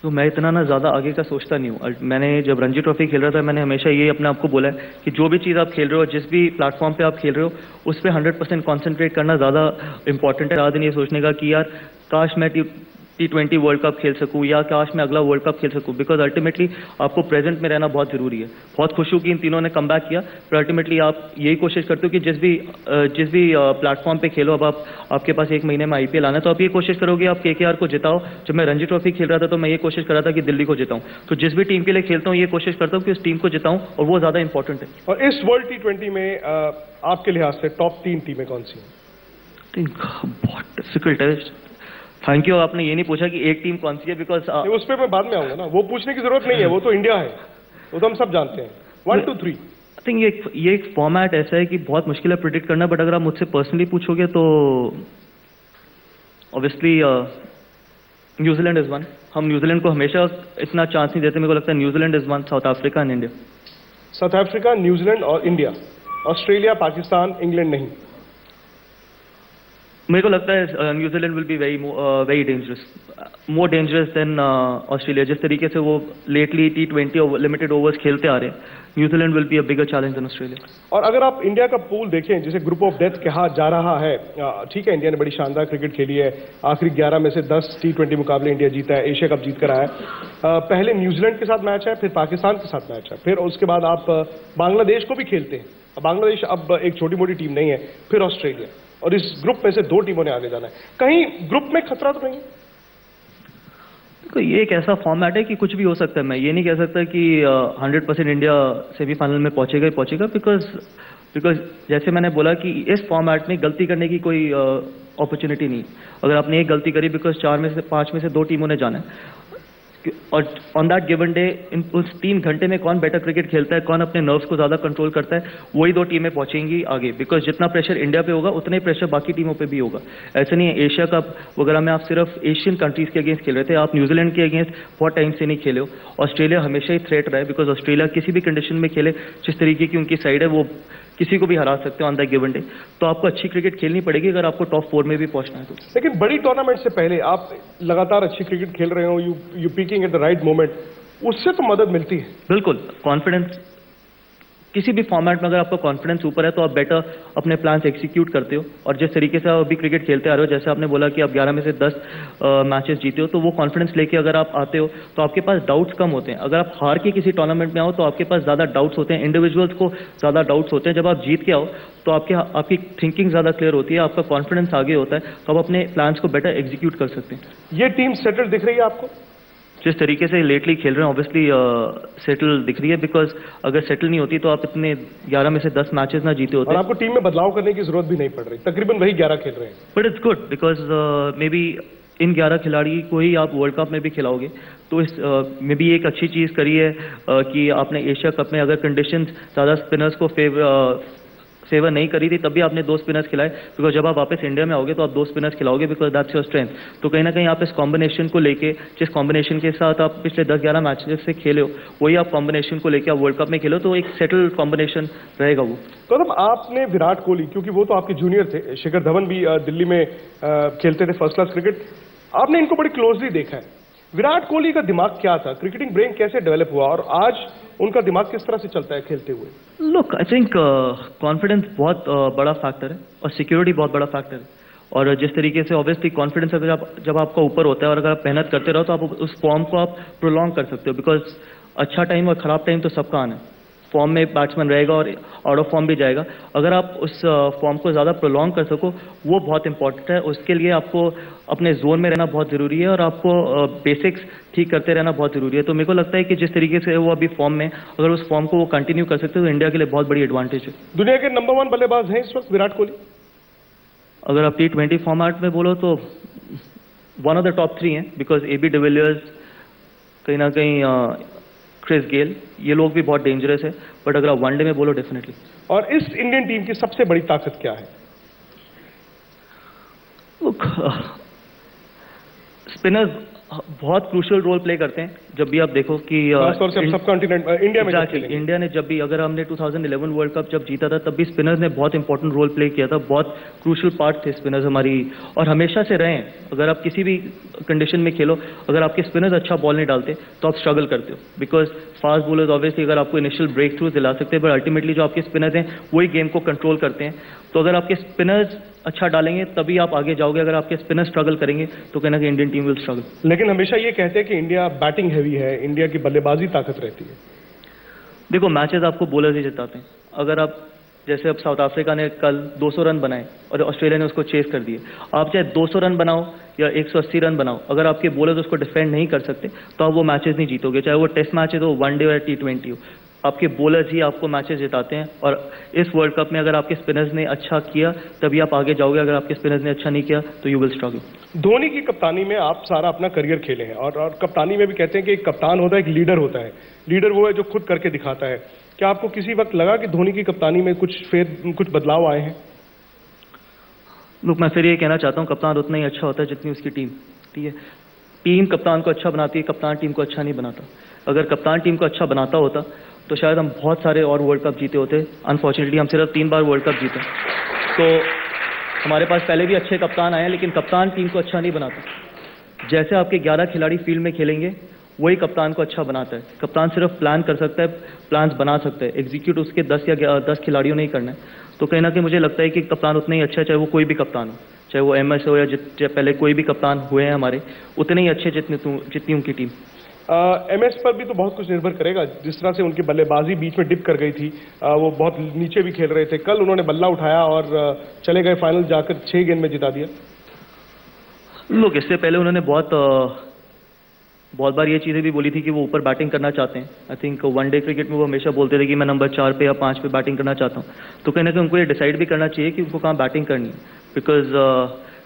तो मैं इतना ना ज़्यादा आगे का सोचता नहीं हूँ। मैंने जब रणजी ट्रॉफी खेल रहा था मैंने हमेशा ये अपने आप को बोला है कि जो भी चीज़ आप खेल रहे हो, जिस भी प्लेटफॉर्म पे आप खेल रहे हो, उस पर 100% कॉन्सेंट्रेट करना ज़्यादा इंपॉर्टेंट है, rather than ये सोचने का कि यार काश मैं T20 वर्ल्ड कप खेल सकूं या काश मैं अगला वर्ल्ड कप खेल सकूं, बिकॉज अल्टीमेटली आपको प्रेजेंट में रहना बहुत ज़रूरी है। बहुत खुश हूँ कि इन तीनों ने कमबैक किया, पर अल्टीमेटली आप यही कोशिश करते हो कि जिस भी प्लेटफॉर्म पे खेलो, अब आपके पास 1 महीने में IPL आना है तो आप ये कोशिश करोगे आप KKR को जिताओ। जब मैं रणजी ट्रॉफी खेल रहा था तो मैं ये कोशिश कर रहा था कि दिल्ली को जिताऊं, तो जिस भी टीम के लिए खेलता हूँ ये कोशिश करता हूँ कि उस टीम को जिताऊं, और वो ज़्यादा इंपॉर्टेंट है। और इस वर्ल्ड T20 में आपके लिहाज से टॉप 3 टीमें कौन सी हैं? बहुत डिफिकल्ट है। थैंक यू, आपने ये नहीं पूछा कि एक टीम कौन सी है, बिकॉज उस पर मैं बाद में आऊंगा ना, वो पूछने की जरूरत नहीं है, वो तो इंडिया है, वो तो हम सब जानते हैं। 1 2 3। आई थिंक ये एक फॉर्मेट ऐसा है कि बहुत मुश्किल है प्रिडिक्ट करना, बट अगर आप मुझसे पर्सनली पूछोगे तो ऑब्वियसली न्यूजीलैंड इज वन। हम न्यूजीलैंड को हमेशा इतना चांस नहीं देते, मेरे को लगता है New Zealand is one, south Africa and India. South Africa, New Zealand और इंडिया, ऑस्ट्रेलिया, पाकिस्तान, इंग्लैंड नहीं? मेरे को लगता है New Zealand will be very dangerous, more dangerous than Australia. जिस तरीके से वो लेटली T20 लिमिटेड ओवर्स खेलते आ रहे हैं, New Zealand will be a bigger challenge than Australia. और अगर आप इंडिया का पूल देखें जिसे ग्रुप ऑफ डेथ कहा जा रहा है, ठीक है इंडिया ने बड़ी शानदार क्रिकेट खेली है, आखिरी 11 में से 10 T20 मुकाबले इंडिया जीता है, एशिया कप जीत कर आया है। पहले न्यूजीलैंड के साथ मैच है, फिर पाकिस्तान के साथ मैच है, फिर उसके बाद आप बांग्लादेश को भी खेलते हैं। बांग्लादेश अब एक छोटी मोटी टीम नहीं है, फिर ऑस्ट्रेलिया, और इस ग्रुप में से 2 टीमों ने आगे जाना है। कहीं ग्रुप में खतरा तो नहीं? देखो ये एक ऐसा फॉर्मेट है कि कुछ भी हो सकता है। मैं ये नहीं कह सकता कि 100% इंडिया सेमीफाइनल में पहुंचेगा ही पहुंचेगा, बिकॉज जैसे मैंने बोला कि इस फॉर्मेट में गलती करने की कोई अपॉर्चुनिटी नहीं। अगर आपने एक गलती करी, बिकॉज 4 में से 5 में से 2 टीमों ने जाना है, और ऑन दैट गिवन डे उस 3 घंटे में कौन बेटर क्रिकेट खेलता है, कौन अपने नर्व्स को ज़्यादा कंट्रोल करता है, वही 2 टीमें पहुंचेंगी आगे। बिकॉज जितना प्रेशर इंडिया पे होगा उतना ही प्रेशर बाकी टीमों पे भी होगा। ऐसा नहीं है एशिया कप वगैरह में आप सिर्फ एशियन कंट्रीज़ के अगेंस्ट खेल रहे थे, आप न्यूजीलैंड के अगेंस्ट बहुत टाइम से नहीं खेले हो। ऑस्ट्रेलिया हमेशा ही थ्रेट रहा है, बिकॉज ऑस्ट्रेलिया किसी भी कंडीशन में खेले, जिस तरीके की उनकी साइड है, वो किसी को भी हरा सकते हो ऑन दैट गिवन डे। तो आपको अच्छी क्रिकेट खेलनी पड़ेगी अगर आपको टॉप 4 में भी पहुंचना है तो। लेकिन बड़ी टूर्नामेंट से पहले आप लगातार अच्छी क्रिकेट खेल रहे हो, you peeking at the right moment, उससे तो मदद मिलती है। बिल्कुल, कॉन्फिडेंस किसी भी फॉर्मेट में अगर आपका कॉन्फिडेंस ऊपर है तो आप बेटर अपने प्लान्स एग्जीक्यूट करते हो। और जिस तरीके से आप अभी क्रिकेट खेलते आ रहे हो, जैसे आपने बोला कि आप 11 में से 10 मैचेस जीते हो, तो वो कॉन्फिडेंस लेके अगर आप आते हो तो आपके पास डाउट्स कम होते हैं। अगर आप हार के किसी टूर्नामेंट में आओ तो आपके पास ज़्यादा डाउट्स होते हैं, इंडिविजुअल्स को ज़्यादा डाउट्स होते हैं। जब आप जीत के आओ तो आपकी थिंकिंग ज़्यादा क्लियर होती है, आपका कॉन्फिडेंस आगे होता है, तो आप अपने प्लान्स को बेटर एग्जीक्यूट कर सकते हैं। ये टीम सेटल दिख रही है आपको? जिस तरीके से लेटली खेल रहे हैं ऑब्वियसली सेटल दिख रही है, बिकॉज अगर सेटल नहीं होती तो आप इतने 11 में से 10 मैचेस ना जीते होते। और आपको टीम में बदलाव करने की जरूरत भी नहीं पड़ रही, तकरीबन वही 11 खेल रहे हैं। But it's good because may be in 11 खिलाड़ी को ही आप वर्ल्ड कप में भी खिलाओगे, तो इस में भी एक अच्छी चीज़ करी है कि आपने एशिया कप में अगर कंडीशंस ज़्यादा स्पिनर्स को फेवर नहीं करी थी तब भी आपने 2 स्पिनर्स खिलाए, बिकॉज जब आप वापस इंडिया में आओगे तो आप 2 स्पिनर्स खिलाओगे, बिकॉज दैट्स योर स्ट्रेंथ। तो कहीं ना कहीं आप इस कॉम्बिनेशन को लेके, जिस कॉम्बिनेशन के साथ आप पिछले 10-11 मैचेस से खेले हो, वही आप कॉम्बिनेशन को लेके आप वर्ल्ड कप में खेलो, तो एक सेटल कॉम्बिनेशन रहेगा वो। गौतम, आपने विराट कोहली, क्योंकि वो तो आपके जूनियर थे, शिखर धवन भी दिल्ली में खेलते थे फर्स्ट क्लास क्रिकेट, आपने इनको बड़ी क्लोजली देखा है। विराट कोहली का दिमाग क्या था, क्रिकेटिंग ब्रेन कैसे डेवलप हुआ और आज उनका दिमाग किस तरह से चलता है खेलते हुए? लुक, आई थिंक कॉन्फिडेंस बहुत बड़ा फैक्टर है और सिक्योरिटी बहुत बड़ा फैक्टर है। और जिस तरीके से ऑब्वियसली कॉन्फिडेंस अगर जब आपका ऊपर होता है और अगर आप मेहनत करते रहो तो आप उस फॉर्म को आप प्रोलॉन्ग कर सकते हो, बिकॉज अच्छा टाइम और ख़राब टाइम तो सबका आना है। फॉर्म में बैट्समैन रहेगा और आउट ऑफ फॉर्म भी जाएगा। अगर आप उस फॉर्म को ज़्यादा प्रोलॉन्ग कर सको वो बहुत इंपॉर्टेंट है। उसके लिए आपको अपने जोन में रहना बहुत ज़रूरी है और आपको बेसिक्स ठीक करते रहना बहुत ज़रूरी है। तो मेरे को लगता है कि जिस तरीके से वो अभी फॉर्म में, अगर उस फॉर्म को वो कंटिन्यू कर सकते हैं तो इंडिया के लिए बहुत बड़ी एडवांटेज है। दुनिया के नंबर 1 बल्लेबाज हैं इस वक्त विराट कोहली? अगर आप T20 फॉर्मेट में बोलो तो वन ऑफ द टॉप 3 हैं, बिकॉज AB डिविलियर्स, कहीं ना कहीं क्रिस गेल, ये लोग भी बहुत डेंजरस है। बट अगर आप वनडे में बोलो डेफिनेटली। और इस इंडियन टीम की सबसे बड़ी ताकत क्या है? स्पिनर्स बहुत क्रूशियल रोल प्ले करते हैं। जब भी आप देखो कि खासतौर से सब कॉन्टिनेंट इंडिया में इंडिया ने जब भी, अगर हमने 2011 वर्ल्ड कप जब जीता था तब भी स्पिनर्स ने बहुत इंपॉर्टेंट रोल प्ले किया था। बहुत क्रूशियल पार्ट थे स्पिनर्स हमारी, और हमेशा से रहे हैं। अगर आप किसी भी कंडीशन में खेलो, अगर आपके स्पिनर्स अच्छा बॉल नहीं डालते तो आप स्ट्रगल करते हो, बिकॉज फास्ट बॉलर्स ऑब्वियसली अगर आपको इनिशियल ब्रेक थ्रू दिला सकते हैं, बट अल्टीमेटली जो आपके स्पिनर्स हैं वही गेम को कंट्रोल करते हैं। तो अगर आपके स्पिनर्स अच्छा डालेंगे तभी आप आगे जाओगे। अगर आपके स्पिनर स्ट्रगल करेंगे तो कहीं ना कहीं इंडियन टीम विल स्ट्रगल। लेकिन हमेशा ये कहते हैं कि इंडिया बैटिंग हैवी है, इंडिया की बल्लेबाजी ताकत रहती है। देखो, मैचेस आपको बॉलर्स ही जिताते हैं। अगर आप, जैसे अब साउथ अफ्रीका ने कल 200 रन बनाए और ऑस्ट्रेलिया ने उसको चेस कर दिए, आप चाहे 200 रन बनाओ या 180 रन बनाओ, अगर आपके बॉलर्स उसको डिफेंड नहीं कर सकते तो आप वो मैचेस नहीं जीतोगे। चाहे वो टेस्ट मैचेस हो, वनडे हो या T20 हो, आपके बॉलर्स ही आपको मैचेस जिताते हैं। और इस वर्ल्ड कप में अगर आपके स्पिनर्स ने अच्छा किया तभी आप आगे जाओगे, अगर आपके स्पिनर्स ने अच्छा नहीं किया तो यू विल स्ट्रगल। धोनी की कप्तानी में आप सारा अपना करियर खेले हैं और कप्तानी में भी कहते हैं कि एक कप्तान होता है, एक लीडर होता है। लीडर वो है जो खुद करके दिखाता है। क्या आपको किसी वक्त लगा कि धोनी की कप्तानी में कुछ बदलाव आए हैं? लुक, मैं फिर ये कहना चाहता हूँ, कप्तान उतना ही अच्छा होता है जितनी उसकी टीम। ठीक है, टीम कप्तान को अच्छा बनाती है, कप्तान टीम को अच्छा नहीं बनाता। अगर कप्तान टीम को अच्छा बनाता होता तो शायद हम बहुत सारे और वर्ल्ड कप जीते होते। अनफॉर्चुनेटली हम सिर्फ 3 बार वर्ल्ड कप जीते। तो हमारे पास पहले भी अच्छे कप्तान आए हैं, लेकिन कप्तान टीम को अच्छा नहीं बनाता। जैसे आपके 11 खिलाड़ी फील्ड में खेलेंगे वही कप्तान को अच्छा बनाता है। कप्तान सिर्फ प्लान कर सकता है, प्लान्स बना सकता है, एग्जीक्यूट उसके 10 या 10 खिलाड़ियों ने ही करना है। तो कहीं ना कहीं मुझे लगता है कि कप्तान उतना ही अच्छा है, चाहे वो कोई भी कप्तान हो, चाहे वो MS हो या पहले कोई भी कप्तान हुए हैं हमारे, उतने ही अच्छे जितनी उनकी टीम। MS पर भी तो बहुत कुछ निर्भर करेगा। जिस तरह से उनकी बल्लेबाजी बीच में डिप कर गई थी, वो बहुत नीचे भी खेल रहे थे। कल उन्होंने बल्ला उठाया और चले गए फाइनल, जाकर 6 गेंद में जिता दिया। लोग, इससे पहले उन्होंने बहुत बार ये चीज़ें भी बोली थी कि वो ऊपर बैटिंग करना चाहते हैं। आई थिंक वनडे क्रिकेट में वो हमेशा बोलते थे कि मैं नंबर 4 पे या 5 पे बैटिंग करना चाहता हूँ। तो कहीं ना कहीं उनको ये डिसाइड भी करना चाहिए कि उनको कहाँ बैटिंग करनी है, बिकॉज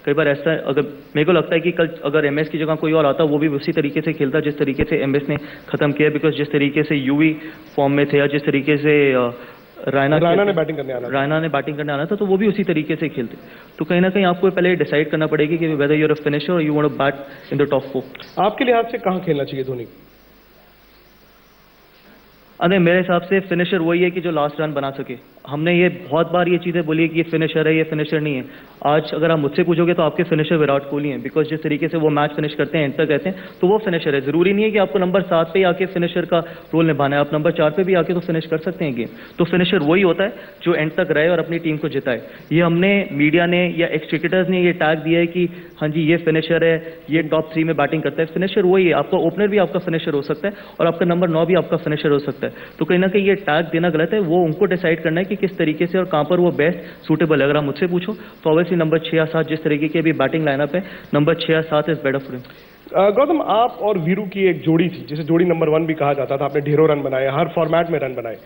कई बार ऐसा, अगर मेरे को लगता है कि कल अगर MS की जगह कोई और आता वो भी उसी तरीके से खेलता जिस तरीके से MS ने ख़त्म किया। बिकॉज जिस तरीके से यूवी फॉर्म में थे या जिस तरीके से रायना ने बैटिंग करने आना था, तो वो भी उसी तरीके से खेलते। तो कहीं ना कहीं आपको पहले डिसाइड करना पड़ेगी कि whether you are a finisher और you want to bat in the top 4। आपके लिहाज से कहाँ खेलना चाहिए धोनी? अरे मेरे हिसाब से फिनिशर वही है कि जो लास्ट रन बना सके। हमने ये बहुत बार ये चीज़ें बोली है कि ये फिनिशर है, ये फिनिशर नहीं है। आज अगर आप मुझसे पूछोगे तो आपके फिनिशर विराट कोहली हैं, बिकॉज जिस तरीके से वो मैच फिनिश करते हैं, एंड तक रहते हैं, तो वो फिनिशर है। ज़रूरी नहीं है कि आपको नंबर 7 पे ही आके फिनिशर का रोल निभाना है, आप नंबर 4 पे भी आके तो फिनिश कर सकते हैं गेम। तो फिनिशर वही होता है जो एंड तक रहे और अपनी टीम को जिताए। ये हमने मीडिया ने या एक्स क्रिकेटर्स ने ये टैग दिया है कि हाँ जी ये फिनिशर है, ये टॉप 3 में बैटिंग करता है। फिनिशर वही है, आपका ओपनर भी आपका फिनिशर हो सकता है और आपका नंबर 9 भी आपका फिनिशर हो सकता है। तो कहीं ना कहीं ये टैग देना गलत है, वो उनको डिसाइड करना है कि किस तरीके से और कहाँ पर वो बेस्ट सूटेबल है। अगर आप मुझसे पूछो तो ऑब्वियसली नंबर 6 या 7 जिस तरीके की अभी बैटिंग लाइनअप है, नंबर 6 या 7 is better for him. Gautam, आप और वीरू की एक जोड़ी थी जिसे जोड़ी नंबर 1 भी कहा जाता था। आपने ढेरों रन बनाए, हर फॉर्मेट में रन बनाए।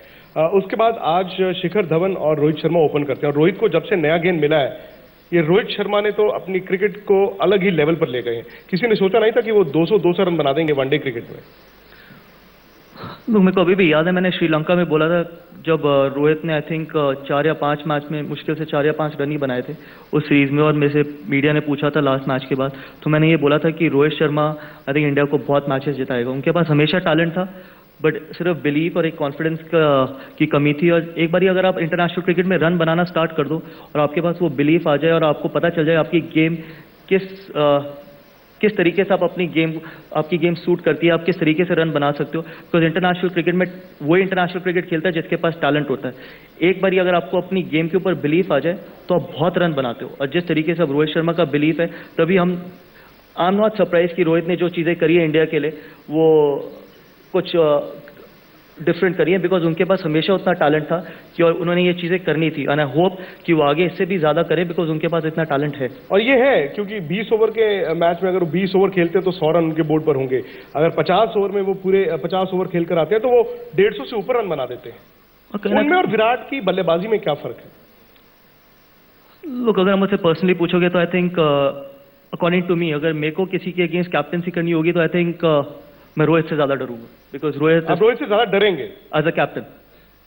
उसके बाद आज शिखर धवन और रोहित शर्मा ओपन करते हैं, और रोहित को जब से नया गेंद मिला है, ये रोहित शर्मा ने तो अपनी क्रिकेट को अलग ही लेवल पर ले गए हैं। किसी ने सोचा नहीं था कि वो 200 रन बना देंगे वनडे क्रिकेट में। लोग मेरे को अभी भी याद है, मैंने श्रीलंका में बोला था जब रोहित ने आई थिंक 4 या 5 मैच में मुश्किल से 4 या 5 रन ही बनाए थे उस सीरीज में, और मेरे से मीडिया ने पूछा था लास्ट मैच के बाद, तो मैंने ये बोला था कि Rohit Sharma I think India को बहुत मैचेस जिताएगा। उनके पास हमेशा टैलेंट था, बट सिर्फ बिलीफ और एक कॉन्फिडेंस की कमी थी। और एक बार अगर आप इंटरनेशनल क्रिकेट में रन बनाना स्टार्ट कर दो और आपके पास वो बिलीफ आ जाए और आपको पता चल जाए आपकी गेम किस तरीके से आपकी गेम सूट करती है, आप किस तरीके से रन बना सकते हो। बिकॉज इंटरनेशनल क्रिकेट में वही इंटरनेशनल क्रिकेट खेलता है जिसके पास टैलेंट होता है। एक बार अगर आपको अपनी गेम के ऊपर बिलीफ आ जाए तो आप बहुत रन बनाते हो, और जिस तरीके से अब रोहित शर्मा का बिलीफ है, तभी आई एम नॉट सरप्राइज कि रोहित ने जो चीज़ें करी है इंडिया के लिए वो कुछ डिफरेंट करी है, बिकॉज उनके पास हमेशा उतना टैलेंट था कि और उन्होंने ये चीज़ें करनी थी। एंड आई होप कि वो आगे इससे भी ज़्यादा करें, बिकॉज उनके पास इतना टैलेंट है। और ये है क्योंकि 20 ओवर के मैच में अगर वो 20 ओवर खेलते हैं तो 100 रन उनके बोर्ड पर होंगे। अगर 50 ओवर में वो पूरे 50 ओवर खेल कर आते हैं तो वो 150 से ऊपर रन बना देते हैं। उनमें और विराट की बल्लेबाजी में क्या फर्क है? लोग अगर मुझसे पर्सनली पूछोगे तो I think according to me, अगर मेरे को किसी के अगेंस्ट कैप्टनसी करनी होगी तो आई थिंक मैं रोहित से ज्यादा डरूंगा, बिकॉज रोहित से ज्यादा डरेंगे एज अ कैप्टन,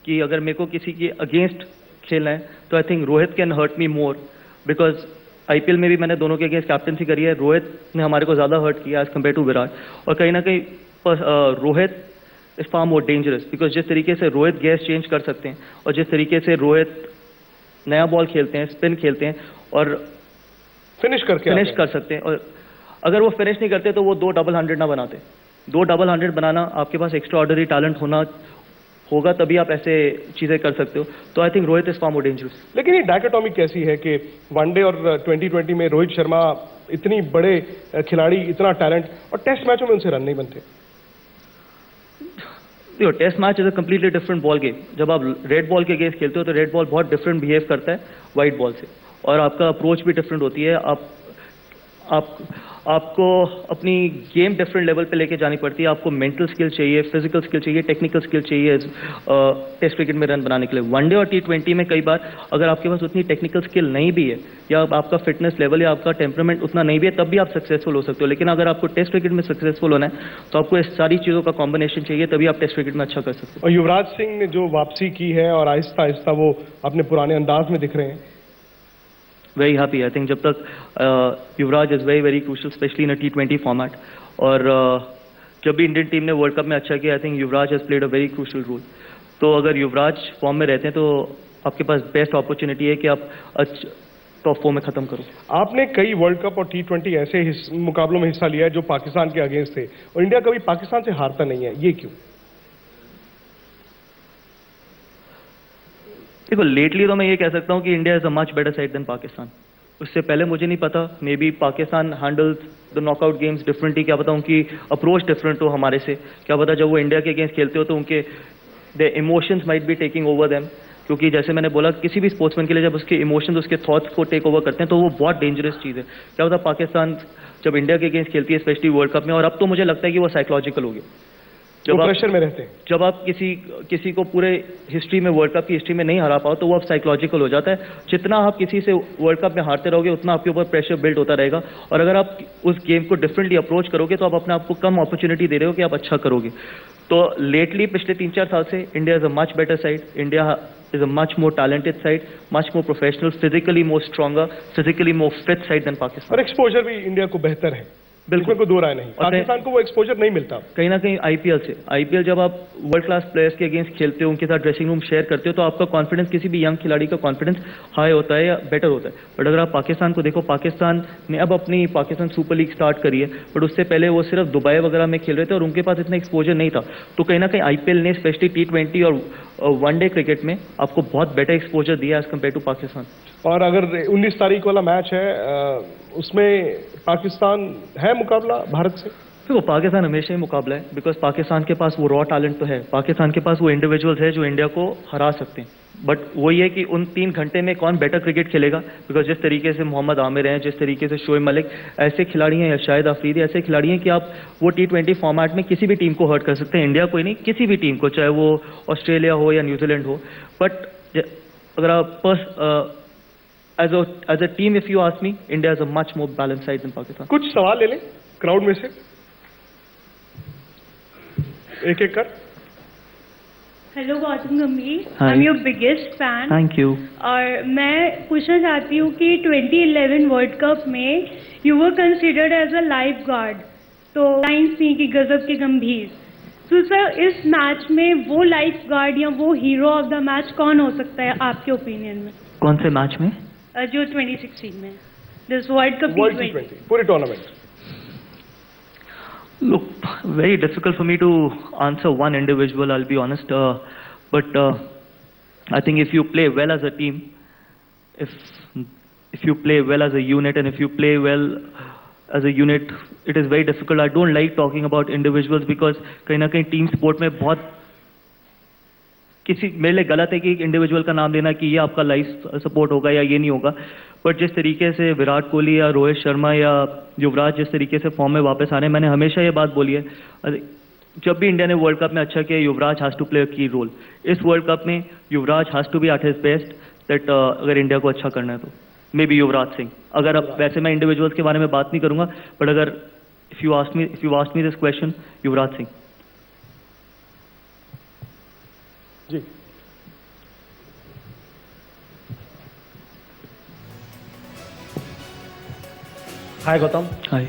कि अगर मेरे को किसी के अगेंस्ट खेलना है तो I think Rohit can hurt me more, because IPL में भी मैंने दोनों के अगेंस्ट कैप्टनसी करी है। रोहित ने हमारे को ज्यादा हर्ट किया एज कम्पेयर टू विराट, और कहीं ना कहीं Rohit is far more dangerous, because जिस तरीके से रोहित गेयर्स चेंज कर सकते हैं और जिस तरीके से रोहित नया बॉल खेलते हैं, स्पिन खेलते हैं और फिनिश कर सकते हैं, और अगर वो फिनिश नहीं करते तो वो 2 डबल 100 ना बनाते। 2 डबल 100 बनाना आपके पास एक्स्ट्रा ऑर्डिनरी टैलेंट होगा तभी आप ऐसे चीजें कर सकते हो। तो I think Rohit is far more dangerous. लेकिन ये डायकोटॉमी कैसी है कि वनडे और 2020 में रोहित शर्मा इतनी बड़े खिलाड़ी, इतना टैलेंट, और टेस्ट मैचों में उनसे रन नहीं बनते? देखो, test match is a completely different ball game. जब आप रेड बॉल के अगेंस्ट खेलते हो तो रेड बॉल बहुत डिफरेंट बिहेव करता है व्हाइट बॉल से, और आपका अप्रोच भी डिफरेंट होती है। आपको अपनी गेम डिफरेंट लेवल पे लेके जानी पड़ती है। आपको मेंटल स्किल चाहिए, फिजिकल स्किल चाहिए, टेक्निकल स्किल चाहिए टेस्ट क्रिकेट में रन बनाने के लिए। वनडे और T20 में कई बार अगर आपके पास उतनी टेक्निकल स्किल नहीं भी है, या आपका फिटनेस लेवल या आपका टेम्परामेंट उतना नहीं भी है, तब भी आप सक्सेसफुल हो सकते हो। लेकिन अगर आपको टेस्ट क्रिकेट में सक्सेसफुल होना है तो आपको इस सारी चीज़ों का कॉम्बिनेशन चाहिए, तभी आप टेस्ट क्रिकेट में अच्छा कर सकते हो। और युवराज सिंह ने जो वापसी की है और आहिस्ता आहिस्ता वो अपने पुराने अंदाज में दिख रहे हैं। Very happy. आई थिंक जब तक Yuvraj is very crucial, specially in a T20 format, और जब भी इंडियन टीम ने वर्ल्ड कप में अच्छा किया, I think Yuvraj has played a very crucial role. तो अगर युवराज फॉर्म में रहते हैं तो आपके पास बेस्ट अपॉर्चुनिटी है कि आप टॉप 4 में खत्म करो। आपने कई वर्ल्ड कप और T20 ऐसे मुकाबलों में हिस्सा लिया है जो पाकिस्तान के अगेंस्ट थे, और इंडिया कभी पाकिस्तान से हारता नहीं है, ये क्यों? देखो, लेटली तो मैं ये कह सकता हूँ कि India is a much better side than Pakistan. उससे पहले मुझे नहीं पता, maybe Pakistan handles the knockout games differently, क्या पता उनकी अप्रोच डिफरेंट हो हमारे से, क्या पता जब वो इंडिया के अगेंस्ट खेलते हो तो उनके the emotions might be taking over them. क्योंकि जैसे मैंने बोला, किसी भी स्पोर्ट्समैन के लिए जब उसके इमोशंस, उसके थॉट्स को टेक ओवर करते हैं तो वो बहुत डेंजरस चीज़ है। क्या पता पाकिस्तान जब इंडिया के अगेंस्ट खेलती है, स्पेशली वर्ल्ड कप में, और अब तो मुझे लगता है कि वो साइकोलॉजिकल हो गया। जब प्रेशर में रहते हैं, जब आप किसी को पूरे हिस्ट्री में, वर्ल्ड कप की हिस्ट्री में नहीं हरा पाओ तो वो अब साइकोलॉजिकल हो जाता है। जितना आप किसी से वर्ल्ड कप में हारते रहोगे उतना आपके ऊपर प्रेशर बिल्ड होता रहेगा, और अगर आप उस गेम को डिफरेंटली अप्रोच करोगे तो आप अपने आप को कम अपॉर्चुनिटी दे रहे हो कि आप अच्छा करोगे। तो लेटली पिछले 3-4 साल से India is a much better side, India is a much more talented side, much more professional, physically more stronger, physically more fit side than Pakistan. और एक्सपोजर भी इंडिया को बेहतर है। बिल्कुल कोई दो राय नहीं, और पाकिस्तान को वो एक्सपोजर नहीं मिलता। कहीं ना कहीं आईपीएल जब आप वर्ल्ड क्लास प्लेयर्स के अगेंस्ट खेलते हो, उनके साथ ड्रेसिंग रूम शेयर करते हो, तो आपका कॉन्फिडेंस, किसी भी यंग खिलाड़ी का कॉन्फिडेंस हाई होता है या बेटर होता है। बट अगर आप पाकिस्तान को देखो, पाकिस्तान ने अब अपनी पाकिस्तान सुपर लीग स्टार्ट करी है, बट उससे पहले वो सिर्फ दुबई वगैरह में खेल रहे थे और उनके पास इतना एक्सपोजर नहीं था। तो कहीं ना कहीं आईपीएल ने स्पेशली T20 और वनडे क्रिकेट में आपको बहुत बेटर एक्सपोजर दिया एज कम्पेयर टू पाकिस्तान। और अगर 19 तारीख वाला मैच है उसमें पाकिस्तान है मुकाबला भारत से? देखो, पाकिस्तान हमेशा ही मुकाबला है, बिकॉज पाकिस्तान के पास वो रॉ टैलेंट तो है, पाकिस्तान के पास वो इंडिविजुअल्स है जो इंडिया को हरा सकते हैं। बट वही है कि उन 3 घंटे में कौन बेटर क्रिकेट खेलेगा, बिकॉज जिस तरीके से मोहम्मद आमिर हैं, जिस तरीके से शोएब मलिक, ऐसे खिलाड़ी हैं, या शाहिद अफरीदी, ऐसे खिलाड़ी हैं कि आप वो T20 फॉर्मेट में किसी भी टीम को हर्ट कर सकते हैं। इंडिया कोई नहीं, किसी भी टीम को, चाहे वो ऑस्ट्रेलिया हो या न्यूजीलैंड हो। बट अगर आप as a team, if you ask me, India is a much more balanced side than Pakistan. कुछ सवाल ले लें क्राउड में से, एक एक कर। Hello Gautam Gambhir, Hi. I am your biggest fan. Thank you. और मैं पूछना चाहती हूँ कि 2011 वर्ल्ड कप में you were considered as a lifeguard, तो लाइन्स थी कि गजब के गंभीर। तो सर, इस मैच में वो लाइफ गार्ड या वो हीरो ऑफ द मैच कौन हो सकता है आपके ओपिनियन में? कौन से मैच में? जो 2016 में, this world cup world T20। T20 पूरे tournament. Look, very difficult for me to answer one individual, I'll be honest. But I think if you play well as a team, if you play well as a unit, and if you play well as a unit, it is very difficult. I don't like talking about individuals because कहीं ना कहीं team sport में बहुत मेरे लिए गलत है कि एक इंडिविजुअल का नाम लेना कि ये आपका लाइफ सपोर्ट होगा या ये नहीं होगा। बट जिस तरीके से विराट कोहली या रोहित शर्मा या युवराज जिस तरीके से फॉर्म में वापस आ रहे हैं, मैंने हमेशा ये बात बोली है, जब भी इंडिया ने वर्ल्ड कप में अच्छा किया, Yuvraj has to play a key role. इस वर्ल्ड कप में Yuvraj has to be at his best, that अगर इंडिया को अच्छा करना है तो मे बी युवराज सिंह। अगर अब वैसे मैं इंडिविजुअल्स के बारे में बात नहीं करूंगा, बट अगर if you ask me this question, Yuvraj Singh. जी hi Gautam. Hi.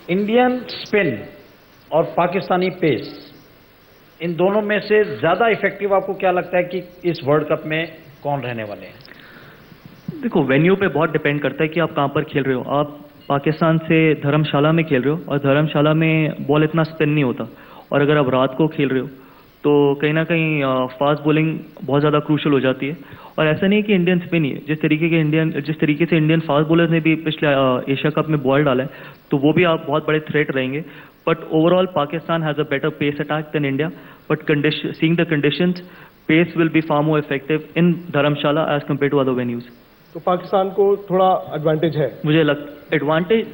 Indian spin और पाकिस्तानी पेस, इन दोनों में से ज्यादा इफेक्टिव आपको क्या लगता है कि इस वर्ल्ड कप में कौन रहने वाले हैं? देखो, वेन्यू पे बहुत डिपेंड करता है कि आप कहाँ पर खेल रहे हो। आप पाकिस्तान से धर्मशाला में खेल रहे हो और धर्मशाला में बॉल इतना स्पिन नहीं होता, और अगर आप रात को खेल रहे हो तो कहीं ना कहीं फास्ट बॉलिंग बहुत ज़्यादा क्रूशल हो जाती है। और ऐसा नहीं है कि इंडियन स्पिन ही है, जिस तरीके से इंडियन फास्ट बॉलर्स ने भी पिछले एशिया कप में बॉल डाला है, तो वो भी आप बहुत बड़े थ्रेट रहेंगे। But overall Pakistan has a better pace attack than India, but seeing the conditions, pace will be far more effective in Dharamshala as compared to other venues. तो पाकिस्तान को थोड़ा एडवांटेज है, मुझे advantage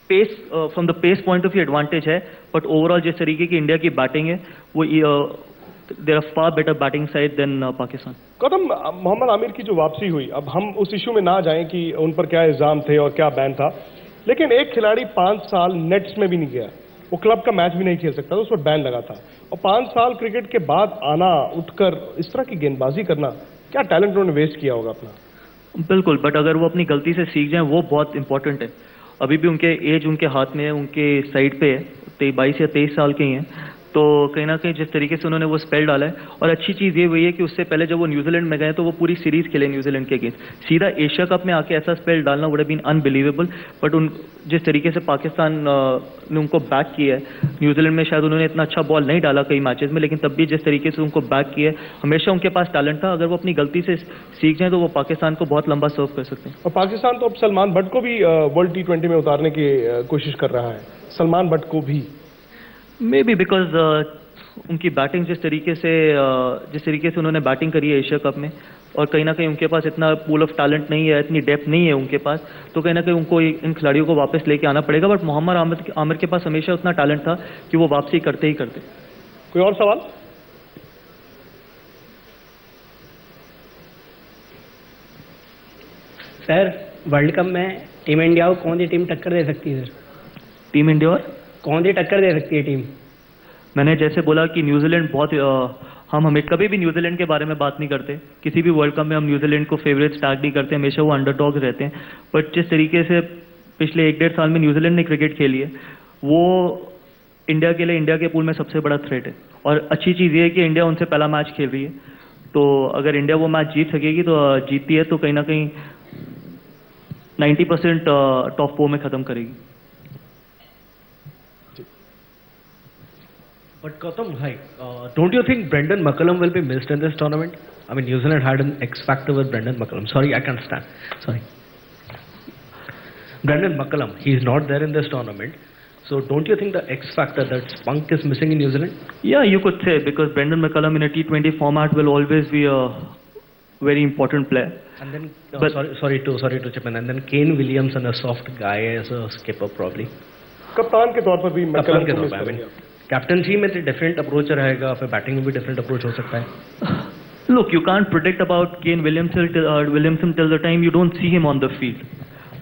pace, from the pace point of view advantage है, but overall जिस तरीके की India की बैटिंग है वो there are far better batting side than Pakistan. Gautam, Mohammad Amir की जो वापसी हुई, अब हम उस इशू में ना जाएं कि उन पर क्या इल्जाम थे और क्या बैन था, लेकिन एक खिलाड़ी 5 साल नेट्स में भी नहीं गया, वो क्लब का मैच भी नहीं खेल सकता था, उस पर बैन लगा था, और 5 साल क्रिकेट के बाद आना, उठकर इस तरह की गेंदबाजी करना, क्या टैलेंट उन्होंने वेस्ट किया होगा अपना? बिल्कुल, बट अगर वो अपनी गलती से सीख जाएं, वो बहुत इंपॉर्टेंट है। अभी भी उनके एज उनके हाथ में है, उनके साइड पे है, 22 या 23 साल के ही हैं, तो कहीं ना कहीं जिस तरीके से उन्होंने वो स्पेल डाला है। और अच्छी चीज़ ये हुई है कि उससे पहले जब वो न्यूजीलैंड में गए तो वो पूरी सीरीज खेले न्यूजीलैंड के अगेंस्ट, सीधा एशिया कप में आके ऐसा स्पेल डालना would have been unbelievable. But जिस तरीके से पाकिस्तान ने उनको बैक किया है, न्यूजीलैंड में शायद उन्होंने इतना अच्छा बॉल नहीं डाला कई मैचेस में, लेकिन तब भी जिस तरीके से उनको बैक किया है, हमेशा उनके पास टैलेंट था। अगर वो अपनी गलती से सीख जाए तो वो पाकिस्तान को बहुत लंबा सर्व कर सकते हैं। और पाकिस्तान तो अब सलमान बट को भी वर्ल्ड T20 में उतारने की कोशिश कर रहा है, सलमान बट को भी, मे बी बिकॉज उनकी बैटिंग जिस तरीके से उन्होंने बैटिंग करी है एशिया कप में, और कहीं ना कहीं उनके पास इतना पूल ऑफ टैलेंट नहीं है, इतनी डेप्थ नहीं है उनके पास, तो कहीं ना कहीं उनको इन खिलाड़ियों को वापस लेके आना पड़ेगा। बट मोहम्मद आमिर के पास हमेशा उतना टैलेंट था कि वो वापसी करते ही करते। कोई और सवाल? सर, वर्ल्ड कप में टीम इंडिया को कौन सी टीम टक्कर दे सकती है? सर, टीम इंडिया और कौन सी टक्कर दे सकती है टीम? मैंने जैसे बोला कि न्यूजीलैंड बहुत हम हमें कभी भी न्यूजीलैंड के बारे में बात नहीं करते, किसी भी वर्ल्ड कप में हम न्यूजीलैंड को फेवरेट टैग नहीं करते, हमेशा वो अंडरडॉग रहते हैं। बट जिस तरीके से पिछले 1-1.5 साल में न्यूजीलैंड ने क्रिकेट खेली है, वो इंडिया के लिए, इंडिया के पूल में सबसे बड़ा थ्रेट है। और अच्छी चीज़ ये है कि इंडिया उनसे पहला मैच खेल रही है, तो अगर इंडिया वो मैच जीत सकेगी तो जीतती है तो कहीं ना कहीं 90% टॉप 4 में ख़त्म करेगी। But Gautam, hi. Don't you think Brendan McCullum will be missed in this tournament? I mean, New Zealand had an X factor with Brendan McCullum. Sorry, I can't stand. Sorry. Brendan McCullum, he's not there in this tournament. So don't you think the X factor, that spunk is missing in New Zealand? Yeah, you could say, because Brendan McCullum in a T20 format will always be a very important player. And then, But- sorry to chip in. And then Kane Williamson, a soft guy as a skipper probably. कप्तान के तौर पर भी कप्तान McCullum के को तौर miss पे, I mean, करेंगे आप। कैप्टनसी में तो डिफरेंट अप्रोच रहेगा, फिर बैटिंग में भी डिफरेंट अप्रोच हो सकता है। Look, you can't predict about Kane Williamson till the time you don't see him on the field.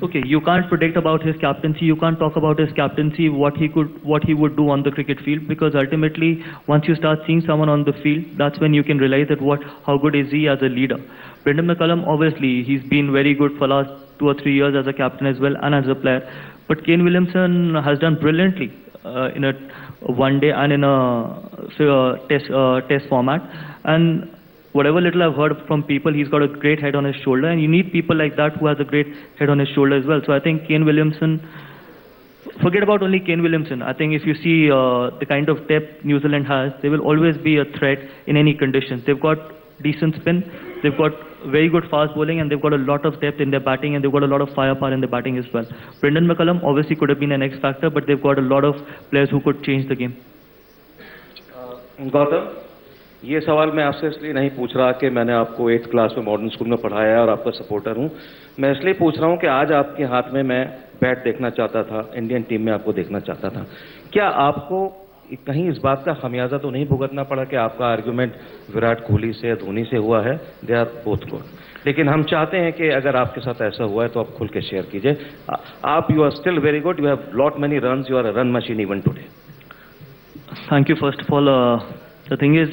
Okay, you can't predict about his captaincy. You can't talk about his captaincy, what he would do on the cricket field, because ultimately, once you start seeing someone on the field, that's when you can realize that how good is he as a leader. Brendan McCullum, obviously, he's been very good for last 2 or 3 years as a captain as well and as a player. But Kane Williamson has done brilliantly in a one day and in a test format. And whatever little I've heard from people, he's got a great head on his shoulder, and you need people like that who has a great head on his shoulder as well. So I think Kane Williamson, forget about only Kane Williamson. I think if you see the kind of depth New Zealand has, they will always be a threat in any conditions. They've got decent spin, they've got very good fast bowling, and they've got a lot of depth in their batting, and they've got a lot of firepower in their batting as well. Brendan McCullum obviously could have been an X factor, but they've got a lot of players who could change the game. Gautam, ये सवाल मैं आपसे इसलिए नहीं पूछ रहा कि मैंने आपको 8th क्लास में मॉडर्न स्कूल में पढ़ाया है और आपका सपोर्टर हूं। मैं इसलिए पूछ रहा हूं कि आज आपके हाथ में मैं बैट देखना चाहता था, इंडियन टीम में आपको देखना चाहता था। क्या आपको कहीं इस बात का खमियाजा तो नहीं भुगतना पड़ा कि आपका आर्गुमेंट विराट कोहली से, धोनी से हुआ है? दे आर बोथ गुड, लेकिन हम चाहते हैं कि अगर आपके साथ ऐसा हुआ है तो आप खुल के शेयर कीजिए। आप, you are still very good, you have lot many runs, you are a run machine even today. Thank you. First of all, the thing is,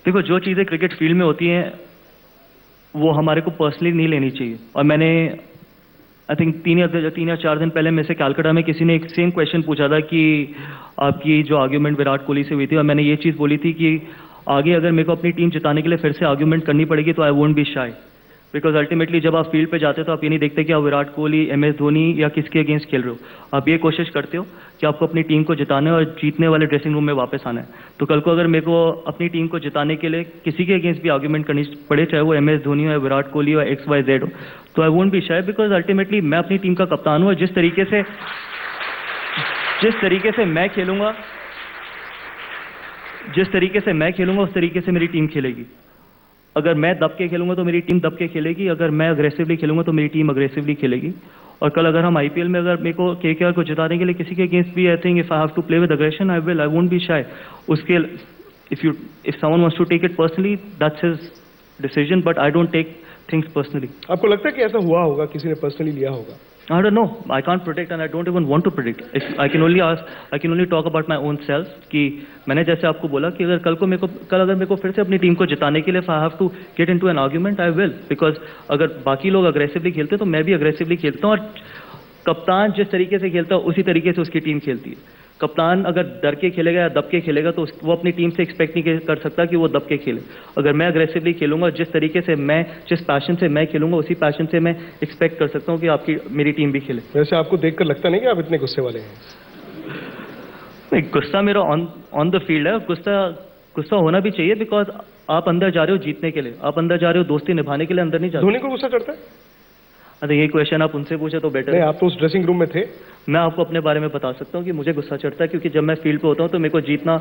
देखो, जो चीज़ें क्रिकेट फील्ड में होती हैं वो हमारे को पर्सनली नहीं लेनी चाहिए। और मैंने आई थिंक 3 या 4 दिन पहले मेरे से कैलकाटा में किसी ने एक सेम क्वेश्चन पूछा था कि आपकी जो आर्ग्यूमेंट विराट कोहली से हुई थी, और मैंने ये चीज़ बोली थी कि आगे अगर मेरे को अपनी टीम जिताने के लिए फिर से आर्ग्यूमेंट करनी पड़ेगी तो आई won't be shy, because ultimately जब आप फील्ड पे जाते हो तो आप ये नहीं देखते कि आप विराट कोहली, MS धोनी या किसके अगेंस्ट खेल रहे हो। आप ये कोशिश करते हो कि आपको अपनी टीम को जिताना है और जीतने वाले ड्रेसिंग रूम में वापस आना है। तो कल को अगर मेरे को अपनी टीम को जिताने के लिए किसी के अगेंस्ट भी आर्ग्यूमेंट करनी पड़े, चाहे वो MS धोनी हो या विराट कोहली हो या XYZ हो, तो आई won't be shy, because ultimately मैं अपनी टीम का कप्तान हूँ और जिस तरीके से मैं खेलूंगा उस तरीके से मेरी टीम खेलेगी। अगर मैं दब के खेलूंगा तो मेरी टीम दब के खेलेगी, अगर मैं अग्रेसिवली खेलूंगा तो मेरी टीम अग्रेसिवली खेलेगी। और कल अगर हम IPL में अगर मेरे को KKR को जिताने के लिए किसी के अगेंस्ट भी, I think if I have to play with aggression I will, I won't be shy. उसके if someone wants to take it personally, that's his decision, but I don't take things personally. आपको लगता है कि ऐसा हुआ होगा, किसी ने पर्सनली लिया होगा? I don't know. I can't predict and I don't even want to predict. I can only talk about my own self. कि मैंने जैसे आपको बोला कि अगर कल अगर मेरे को फिर से अपनी टीम को जिताने के लिए if I have to get into an argument, I will. Because अगर बाकी लोग अग्रेसिवली खेलते हैं तो मैं भी अग्रेसिवली खेलता हूँ, और कप्तान जिस तरीके से खेलता है उसी तरीके से उसकी टीम खेलती है। कप्तान अगर डर के खेलेगा या दब के खेलेगा तो वो अपनी टीम से एक्सपेक्ट नहीं कर सकता कि वो दब के खेले। अगर मैं अग्रेसिवली खेलूंगा, जिस तरीके से जिस पैशन से मैं खेलूंगा उसी पैशन से मैं एक्सपेक्ट कर सकता हूँ कि मेरी टीम भी खेले। वैसे आपको देखकर लगता नहीं कि आप इतने गुस्से वाले हैं? नहीं, गुस्सा मेरा ऑन द फील्ड है। गुस्सा होना भी चाहिए, बिकॉज आप अंदर जा रहे हो जीतने के लिए, आप अंदर जा रहे हो दोस्ती निभाने के लिए, अंदर नहीं जा रहे। धोनी को गुस्सा चढ़ता है? अरे ये क्वेश्चन आप उनसे पूछे तो बेटर नहीं, है। आप तो उस ड्रेसिंग रूम में थे। मैं आपको अपने बारे में बता सकता हूँ कि मुझे गुस्सा चढ़ता है, क्योंकि जब मैं फील्ड पे होता हूँ तो मेरे को जीतना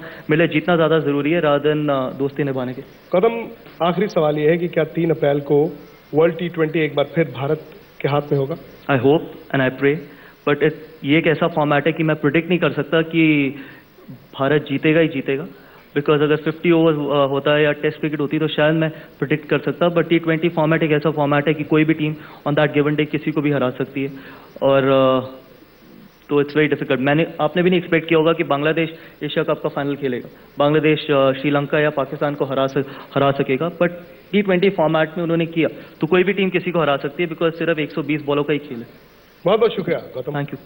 ज़्यादा ज़रूरी है रादर देन दोस्ती निभाने के। कदम, आखिरी सवाल ये है कि क्या 3 अप्रैल को वर्ल्ड T20 एक बार फिर भारत के हाथ में होगा? I hope and I pray, but ये एक ऐसा फॉर्मेट है कि मैं प्रिडिक्ट नहीं कर सकता कि भारत जीतेगा ही जीतेगा, बिकॉज अगर 50 ओवर होता है या टेस्ट क्रिकेट होती तो शायद मैं प्रिडिक्ट कर सकता, बट T20 फॉर्मेट एक ऐसा फॉर्मेट है कि कोई भी team on that given day किसी को भी हरा सकती है, और तो इट्स वेरी डिफिकल्ट। आपने भी नहीं एक्सपेक्ट किया होगा कि बांग्लादेश एशिया कप का फाइनल खेलेगा, बांग्लादेश श्रीलंका या पाकिस्तान को हरा सकेगा, बट T20 फॉर्मेट में उन्होंने किया, तो कोई भी टीम किसी को हरा सकती है, बिकॉज सिर्फ 120 बॉलों का ही खेल है। बहुत बहुत शुक्रिया गौतम। Thank you.